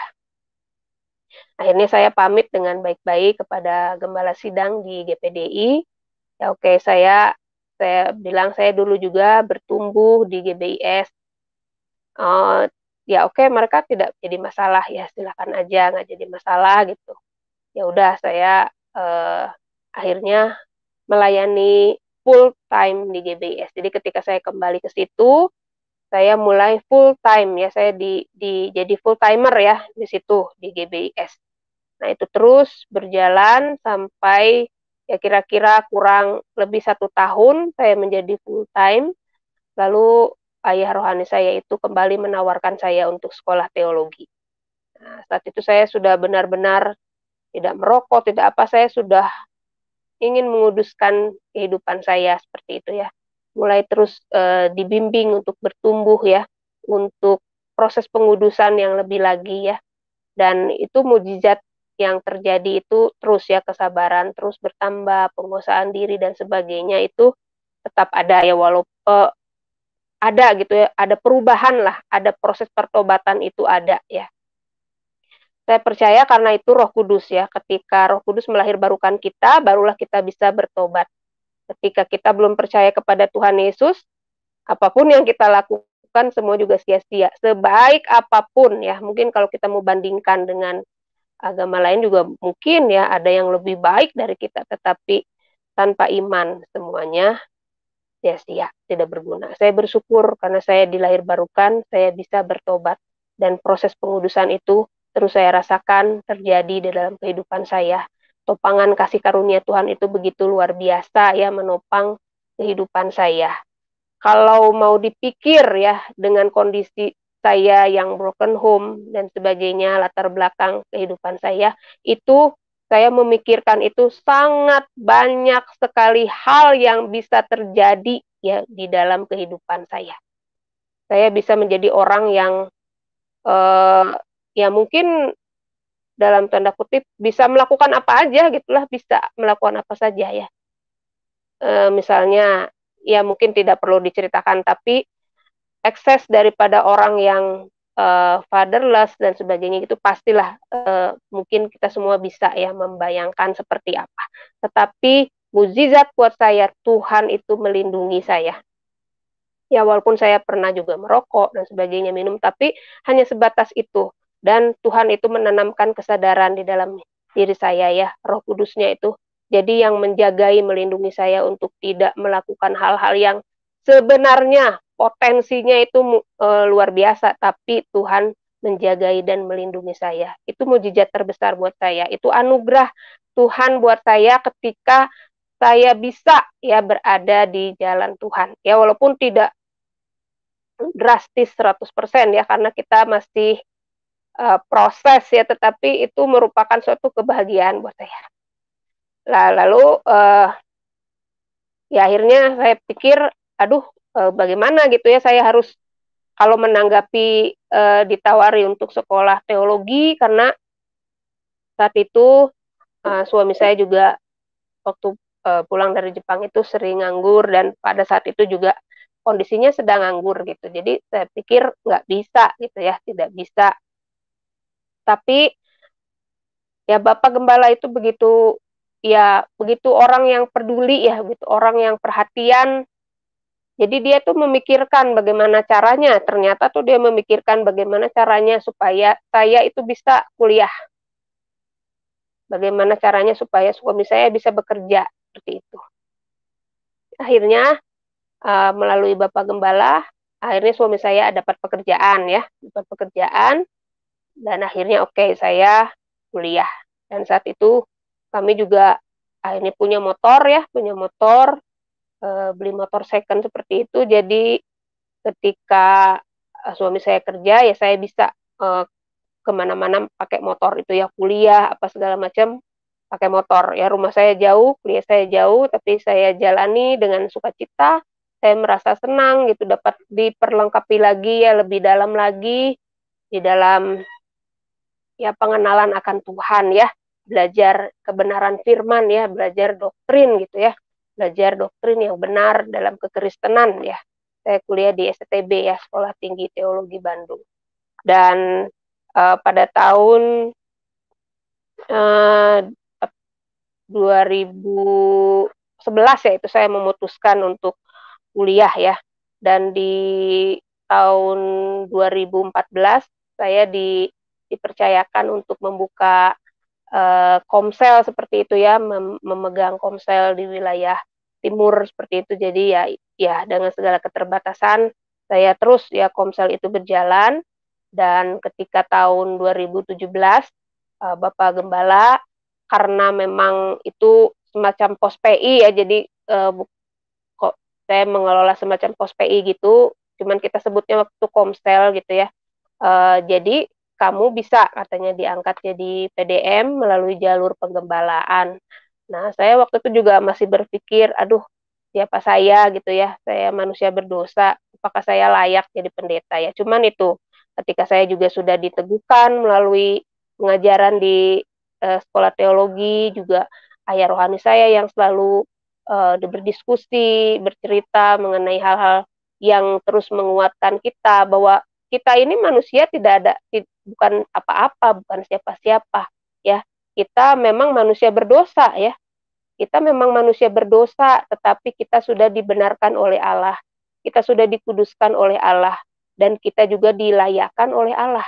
Akhirnya saya pamit dengan baik-baik kepada gembala sidang di GPDI. Ya oke, saya bilang saya dulu juga bertumbuh di GBIS, eee, ya oke mereka tidak jadi masalah ya, silakan aja, nggak jadi masalah gitu. Ya udah saya, akhirnya melayani full time di GBIS. Jadi ketika saya kembali ke situ, saya mulai full time ya, saya jadi full timer ya di situ, di GBIS. Nah, itu terus berjalan sampai ya kira-kira kurang lebih 1 tahun saya menjadi full time, lalu ayah rohani saya itu kembali menawarkan saya untuk sekolah teologi. Nah, saat itu saya sudah benar-benar tidak merokok, tidak apa, saya sudah ingin menguduskan kehidupan saya seperti itu ya. Mulai terus, dibimbing untuk bertumbuh ya, untuk proses pengudusan yang lebih lagi ya, dan itu mukjizat yang terjadi itu terus ya, kesabaran terus bertambah, penguasaan diri dan sebagainya itu tetap ada ya, ada gitu ya, ada perubahan lah, ada proses pertobatan itu ada ya. Saya percaya karena itu Roh Kudus ya, ketika Roh Kudus melahirbarukan kita, barulah kita bisa bertobat. Ketika kita belum percaya kepada Tuhan Yesus, apapun yang kita lakukan semua juga sia-sia. Sebaik apapun ya, mungkin kalau kita mau bandingkan dengan agama lain juga mungkin ya ada yang lebih baik dari kita, tetapi tanpa iman semuanya sia-sia, tidak berguna. Saya bersyukur karena saya dilahirbarukan, saya bisa bertobat dan proses pengudusan itu terus saya rasakan terjadi di dalam kehidupan saya. Topangan kasih karunia Tuhan itu begitu luar biasa ya menopang kehidupan saya. Kalau mau dipikir ya dengan kondisi saya yang broken home dan sebagainya, latar belakang kehidupan saya, itu saya memikirkan itu sangat banyak sekali hal yang bisa terjadi ya di dalam kehidupan saya. Saya bisa menjadi orang yang, eee, ya mungkin dalam tanda kutip bisa melakukan apa aja gitulah, bisa melakukan apa saja ya. Misalnya, ya mungkin tidak perlu diceritakan, tapi ekses daripada orang yang, fatherless dan sebagainya itu pastilah, mungkin kita semua bisa ya membayangkan seperti apa. Tetapi mukjizat buat saya, Tuhan itu melindungi saya. Ya walaupun saya pernah juga merokok dan sebagainya, minum, tapi hanya sebatas itu. Dan Tuhan itu menanamkan kesadaran di dalam diri saya ya, Roh Kudusnya itu. Jadi yang menjagai, melindungi saya untuk tidak melakukan hal-hal yang sebenarnya potensinya itu luar biasa, tapi Tuhan menjagai dan melindungi saya. Itu mukjizat terbesar buat saya. Itu anugerah Tuhan buat saya ketika saya bisa ya berada di jalan Tuhan. Ya walaupun tidak drastis 100% ya, karena kita masih, proses ya, tetapi itu merupakan suatu kebahagiaan buat saya. Lalu, ya akhirnya saya pikir, aduh, bagaimana gitu ya, saya harus kalau menanggapi, ditawari untuk sekolah teologi karena saat itu, suami saya juga waktu, pulang dari Jepang itu sering nganggur dan pada saat itu juga kondisinya sedang nganggur gitu. Jadi saya pikir nggak bisa gitu ya, tidak bisa. Tapi ya Bapak Gembala itu begitu ya begitu orang yang peduli ya, begitu orang yang perhatian. Jadi dia tuh memikirkan bagaimana caranya, ternyata tuh dia memikirkan bagaimana caranya supaya saya itu bisa kuliah, bagaimana caranya supaya suami saya bisa bekerja, seperti itu. Akhirnya, melalui Bapak Gembala, akhirnya suami saya dapat pekerjaan ya, dapat pekerjaan dan akhirnya oke, saya kuliah. Dan saat itu kami juga akhirnya punya motor ya, punya motor, beli motor second seperti itu. Jadi ketika, suami saya kerja, ya saya bisa, eee, ke mana-mana pakai motor itu ya, kuliah apa segala macam pakai motor. Ya rumah saya jauh, kuliah saya jauh, tapi saya jalani dengan sukacita. Saya merasa senang gitu, dapat diperlengkapi lagi ya, lebih dalam lagi di dalam ya pengenalan akan Tuhan ya, belajar kebenaran firman ya, belajar doktrin gitu ya, belajar doktrin yang benar dalam kekristenan ya. Saya kuliah di STB ya, Sekolah Tinggi Teologi Bandung. Dan, pada tahun, eee, 2011 ya itu saya memutuskan untuk kuliah ya, dan di tahun 2014 saya dipercayakan untuk membuka, komsel seperti itu ya, memegang komsel di wilayah timur seperti itu. Jadi ya ya dengan segala keterbatasan, saya terus ya komsel itu berjalan dan ketika tahun 2017 Bapak Gembala, karena memang itu semacam pos PI ya, jadi kok saya mengelola semacam pos PI gitu, cuman kita sebutnya waktu Komsel gitu ya. Jadi kamu bisa katanya diangkat jadi PDM melalui jalur penggembalaan. Nah, saya waktu itu juga masih berpikir, "Aduh, siapa saya?" gitu ya, "Saya manusia berdosa, apakah saya layak jadi pendeta ya?" Cuman itu, ketika saya juga sudah diteguhkan melalui pengajaran di, sekolah teologi, juga ayah rohani saya yang selalu, berdiskusi, bercerita mengenai hal-hal yang terus menguatkan kita bahwa kita ini manusia tidak ada bukan apa-apa, bukan siapa-siapa, ya. Kita memang manusia berdosa ya, kita memang manusia berdosa, tetapi kita sudah dibenarkan oleh Allah, kita sudah dikuduskan oleh Allah, dan kita juga dilayakkan oleh Allah.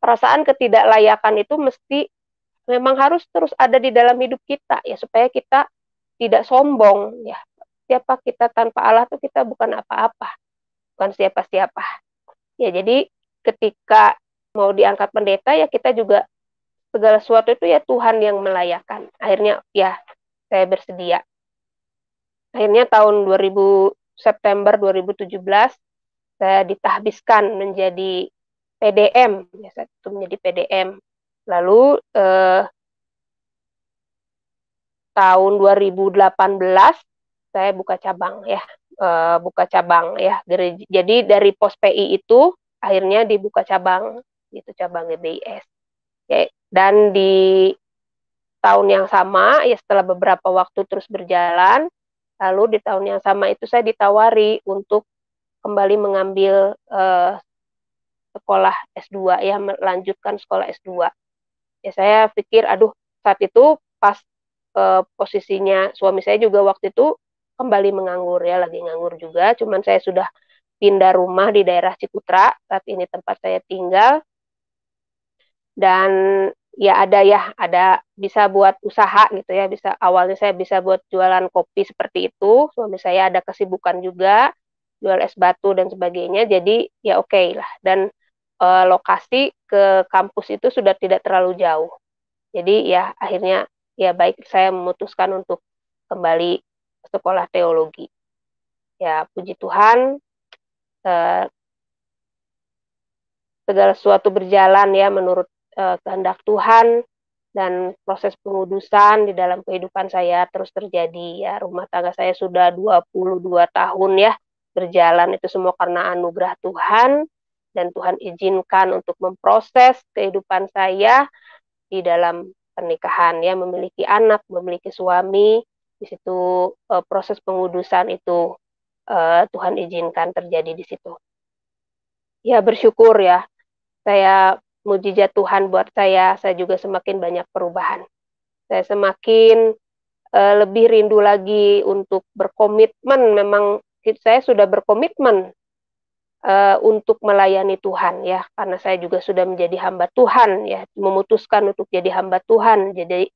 Perasaan ketidaklayakan itu mesti memang harus terus ada di dalam hidup kita ya, supaya kita tidak sombong ya. Siapa kita tanpa Allah tuh kita bukan apa-apa, bukan siapa-siapa. Ya jadi ketika mau diangkat pendeta ya kita juga segala sesuatu itu ya Tuhan yang melayakkan. Akhirnya ya saya bersedia. Akhirnya tahun 2000 September 2017 saya ditahbiskan menjadi PDM, ya saya itu menjadi PDM. Lalu tahun 2018 saya buka cabang ya, buka cabang ya. Jadi dari pos PI itu akhirnya dibuka cabang, gitu cabang GBIS. Ya, dan di tahun yang sama ya setelah beberapa waktu terus berjalan, lalu di tahun yang sama itu saya ditawari untuk kembali mengambil sekolah S2 ya, melanjutkan sekolah S2. Ya saya pikir aduh saat itu pas posisinya suami saya juga waktu itu kembali menganggur ya, lagi nganggur juga, cuman saya sudah pindah rumah di daerah Ciputra, saat ini tempat saya tinggal. Dan ya ada bisa buat usaha gitu ya, bisa awalnya saya bisa buat jualan kopi seperti itu, suami saya ada kesibukan juga, jual es batu dan sebagainya, jadi ya oke lah dan, lokasi ke kampus itu sudah tidak terlalu jauh. Jadi ya akhirnya ya baik saya memutuskan untuk kembali ke sekolah teologi. Ya puji Tuhan, eee, segala sesuatu berjalan ya menurut, kehendak Tuhan dan proses pengudusan di dalam kehidupan saya terus terjadi ya. Rumah tangga saya sudah 22 tahun ya berjalan, itu semua karena anugerah Tuhan dan Tuhan izinkan untuk memproses kehidupan saya di dalam pernikahan ya, memiliki anak, memiliki suami, di situ, proses pengudusan itu, Tuhan izinkan terjadi di situ. Ya bersyukur ya, saya mujizat Tuhan buat saya juga semakin banyak perubahan. Saya semakin, lebih rindu lagi untuk berkomitmen, memang saya sudah berkomitmen, untuk melayani Tuhan ya, karena saya juga sudah menjadi hamba Tuhan ya, memutuskan untuk jadi hamba Tuhan. Jadi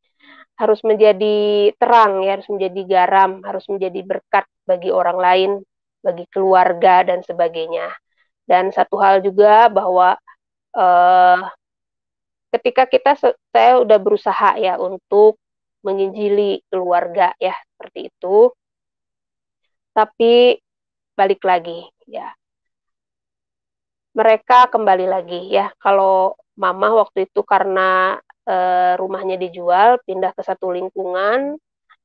harus menjadi terang ya, harus menjadi garam, harus menjadi berkat bagi orang lain, bagi keluarga dan sebagainya. Dan satu hal juga bahwa, eee, ketika saya udah berusaha ya untuk menginjili keluarga ya, seperti itu, tapi balik lagi ya, mereka kembali lagi ya, kalau mama waktu itu karena, rumahnya dijual, pindah ke satu lingkungan,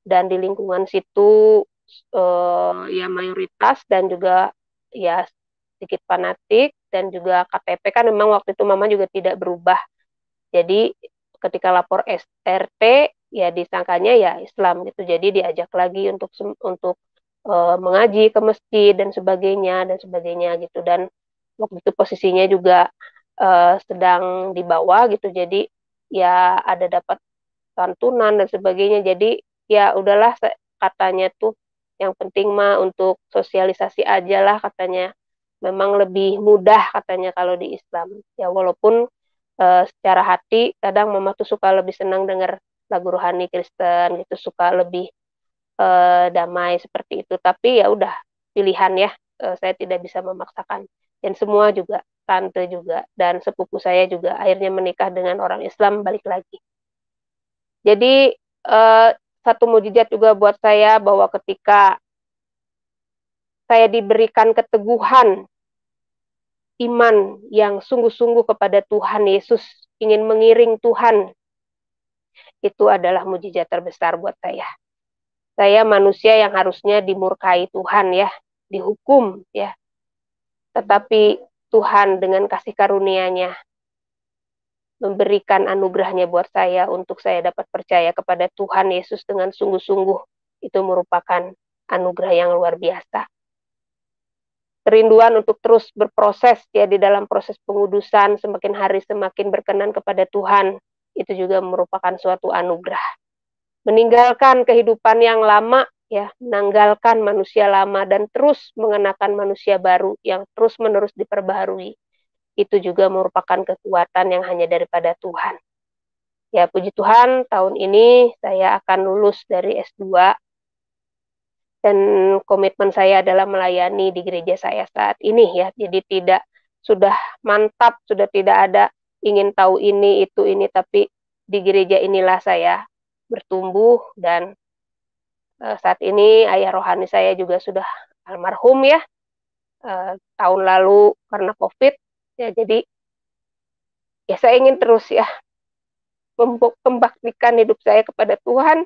dan di lingkungan situ, ya mayoritas dan juga ya sedikit fanatik dan juga KTP kan memang waktu itu mama juga tidak berubah. Jadi ketika lapor RT, ya disangkanya ya Islam gitu, jadi diajak lagi untuk, mengaji ke masjid dan sebagainya gitu, dan waktu itu posisinya juga, sedang di bawah gitu, jadi ya ada dapat santunan dan sebagainya. Jadi ya udahlah katanya tuh, yang penting mah untuk sosialisasi ajalah katanya, memang lebih mudah katanya kalau di Islam. Ya walaupun secara hati kadang mama tuh suka lebih senang dengar lagu rohani Kristen gitu, suka lebih, damai seperti itu. Tapi ya udah pilihan ya, saya tidak bisa memaksakan dan semua juga. tante juga, dan sepupu saya juga akhirnya menikah dengan orang Islam balik lagi. Jadi, satu mukjizat juga buat saya bahwa ketika saya diberikan keteguhan iman yang sungguh-sungguh kepada Tuhan Yesus, ingin mengiring Tuhan, itu adalah mukjizat terbesar buat saya. Saya manusia yang harusnya dimurkai Tuhan ya, dihukum ya. Tetapi Tuhan dengan kasih karunia-Nya memberikan anugerahnya buat saya untuk saya dapat percaya kepada Tuhan Yesus dengan sungguh-sungguh. Itu merupakan anugerah yang luar biasa. Kerinduan untuk terus berproses ya di dalam proses pengudusan, semakin hari semakin berkenan kepada Tuhan, itu juga merupakan suatu anugerah. Meninggalkan kehidupan yang lama ya, menanggalkan manusia lama dan terus mengenakan manusia baru yang terus-menerus diperbaharui. Itu juga merupakan kekuatan yang hanya daripada Tuhan. Ya, puji Tuhan, tahun ini saya akan lulus dari S2 dan komitmen saya adalah melayani di gereja saya saat ini ya. Jadi sudah mantap, sudah tidak ada ingin tahu ini, itu, ini, tapi di gereja inilah saya bertumbuh dan saat ini ayah rohani saya juga sudah almarhum ya, tahun lalu karena COVID. Ya, jadi ya saya ingin terus ya membaktikan hidup saya kepada Tuhan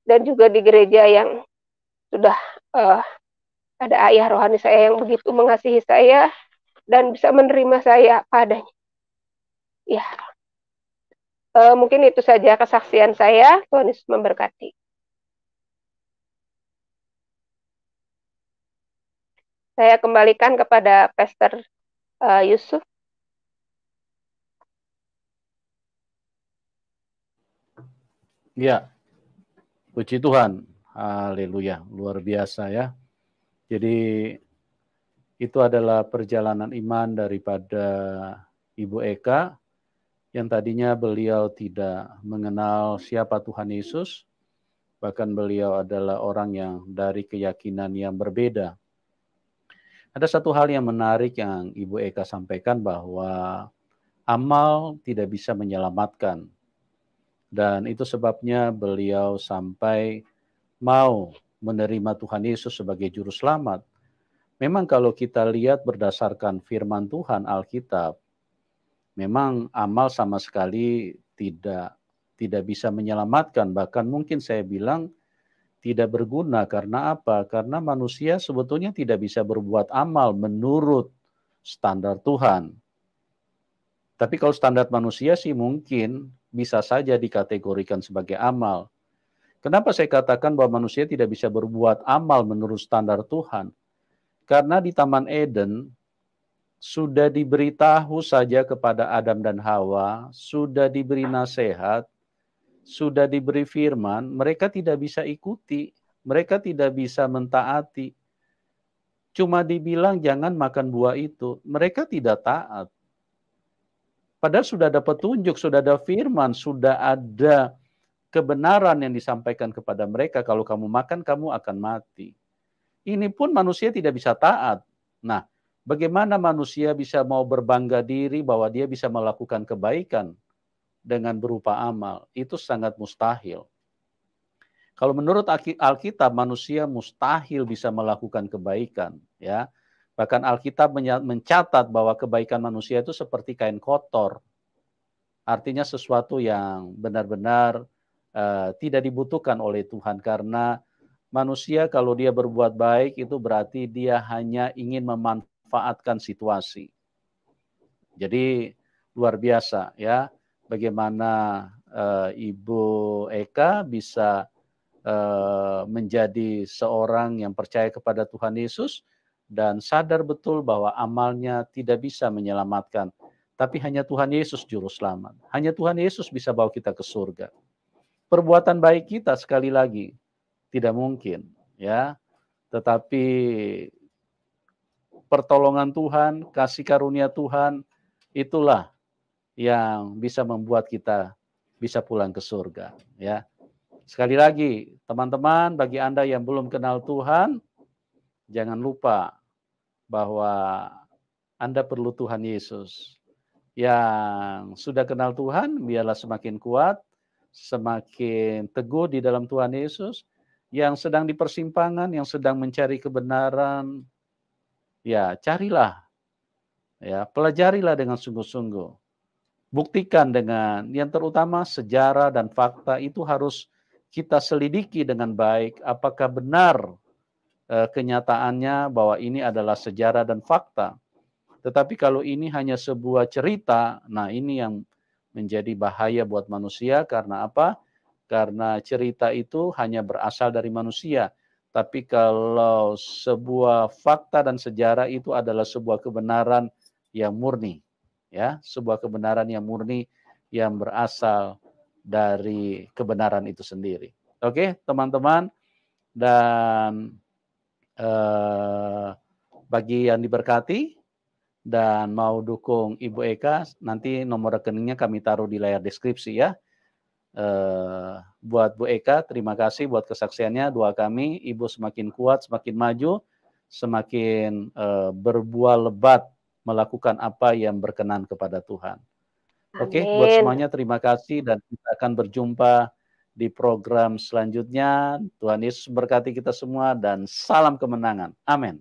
dan juga di gereja yang sudah ada ayah rohani saya yang begitu mengasihi saya dan bisa menerima saya apa adanya. Ya, mungkin itu saja kesaksian saya. Tuhan Yesus memberkati. Saya kembalikan kepada Pastor Yusuf. Ya, puji Tuhan. Haleluya, luar biasa ya. Jadi itu adalah perjalanan iman daripada Ibu Eka yang tadinya beliau tidak mengenal siapa Tuhan Yesus, bahkan beliau adalah orang yang dari keyakinan yang berbeda. Ada satu hal yang menarik yang Ibu Eka sampaikan bahwa amal tidak bisa menyelamatkan. Dan itu sebabnya beliau sampai mau menerima Tuhan Yesus sebagai juru selamat. Memang kalau kita lihat berdasarkan firman Tuhan Alkitab, memang amal sama sekali tidak bisa menyelamatkan. Bahkan mungkin saya bilang tidak berguna. Karena apa? Karena manusia sebetulnya tidak bisa berbuat amal menurut standar Tuhan. Tapi kalau standar manusia sih mungkin bisa saja dikategorikan sebagai amal. Kenapa saya katakan bahwa manusia tidak bisa berbuat amal menurut standar Tuhan? Karena di Taman Eden sudah diberitahu saja kepada Adam dan Hawa, sudah diberi nasihat, sudah diberi firman, mereka tidak bisa ikuti, mereka tidak bisa mentaati. Cuma dibilang jangan makan buah itu, mereka tidak taat. Padahal sudah ada petunjuk, sudah ada firman, sudah ada kebenaran yang disampaikan kepada mereka, kalau kamu makan kamu akan mati. Ini pun manusia tidak bisa taat. Nah, bagaimana manusia bisa mau berbangga diri bahwa dia bisa melakukan kebaikan dengan berupa amal? Itu sangat mustahil. Kalau menurut Alkitab, manusia mustahil bisa melakukan kebaikan, ya. Bahkan Alkitab mencatat bahwa kebaikan manusia itu seperti kain kotor. Artinya sesuatu yang benar-benar tidak dibutuhkan oleh Tuhan, karena manusia kalau dia berbuat baik itu berarti dia hanya ingin memanfaatkan situasi. Jadi luar biasa ya bagaimana Ibu Eka bisa menjadi seorang yang percaya kepada Tuhan Yesus dan sadar betul bahwa amalnya tidak bisa menyelamatkan, tapi hanya Tuhan Yesus juru selamat. Hanya Tuhan Yesus bisa bawa kita ke surga. Perbuatan baik kita sekali lagi tidak mungkin, ya. Tetapi pertolongan Tuhan, kasih karunia Tuhan, itulah yang bisa membuat kita bisa pulang ke surga, ya. Sekali lagi, teman-teman, bagi Anda yang belum kenal Tuhan, jangan lupa bahwa Anda perlu Tuhan Yesus. Yang sudah kenal Tuhan, biarlah semakin kuat, semakin teguh di dalam Tuhan Yesus. Yang sedang di persimpangan, yang sedang mencari kebenaran, ya carilah, ya pelajarilah dengan sungguh-sungguh. Buktikan dengan, yang terutama sejarah dan fakta itu harus kita selidiki dengan baik, apakah benar kenyataannya bahwa ini adalah sejarah dan fakta. Tetapi kalau ini hanya sebuah cerita, nah ini yang menjadi bahaya buat manusia. Karena apa? Karena cerita itu hanya berasal dari manusia. Tapi kalau sebuah fakta dan sejarah itu adalah sebuah kebenaran yang murni, ya, sebuah kebenaran yang murni yang berasal dari kebenaran itu sendiri. Oke, teman-teman, dan bagi yang diberkati dan mau dukung Ibu Eka, nanti nomor rekeningnya kami taruh di layar deskripsi ya. Buat Bu Eka, terima kasih buat kesaksiannya. Doa kami, Ibu semakin kuat, semakin maju, semakin berbuah lebat melakukan apa yang berkenan kepada Tuhan. Oke, buat semuanya terima kasih dan kita akan berjumpa di program selanjutnya. Tuhan Yesus berkati kita semua dan salam kemenangan. Amin.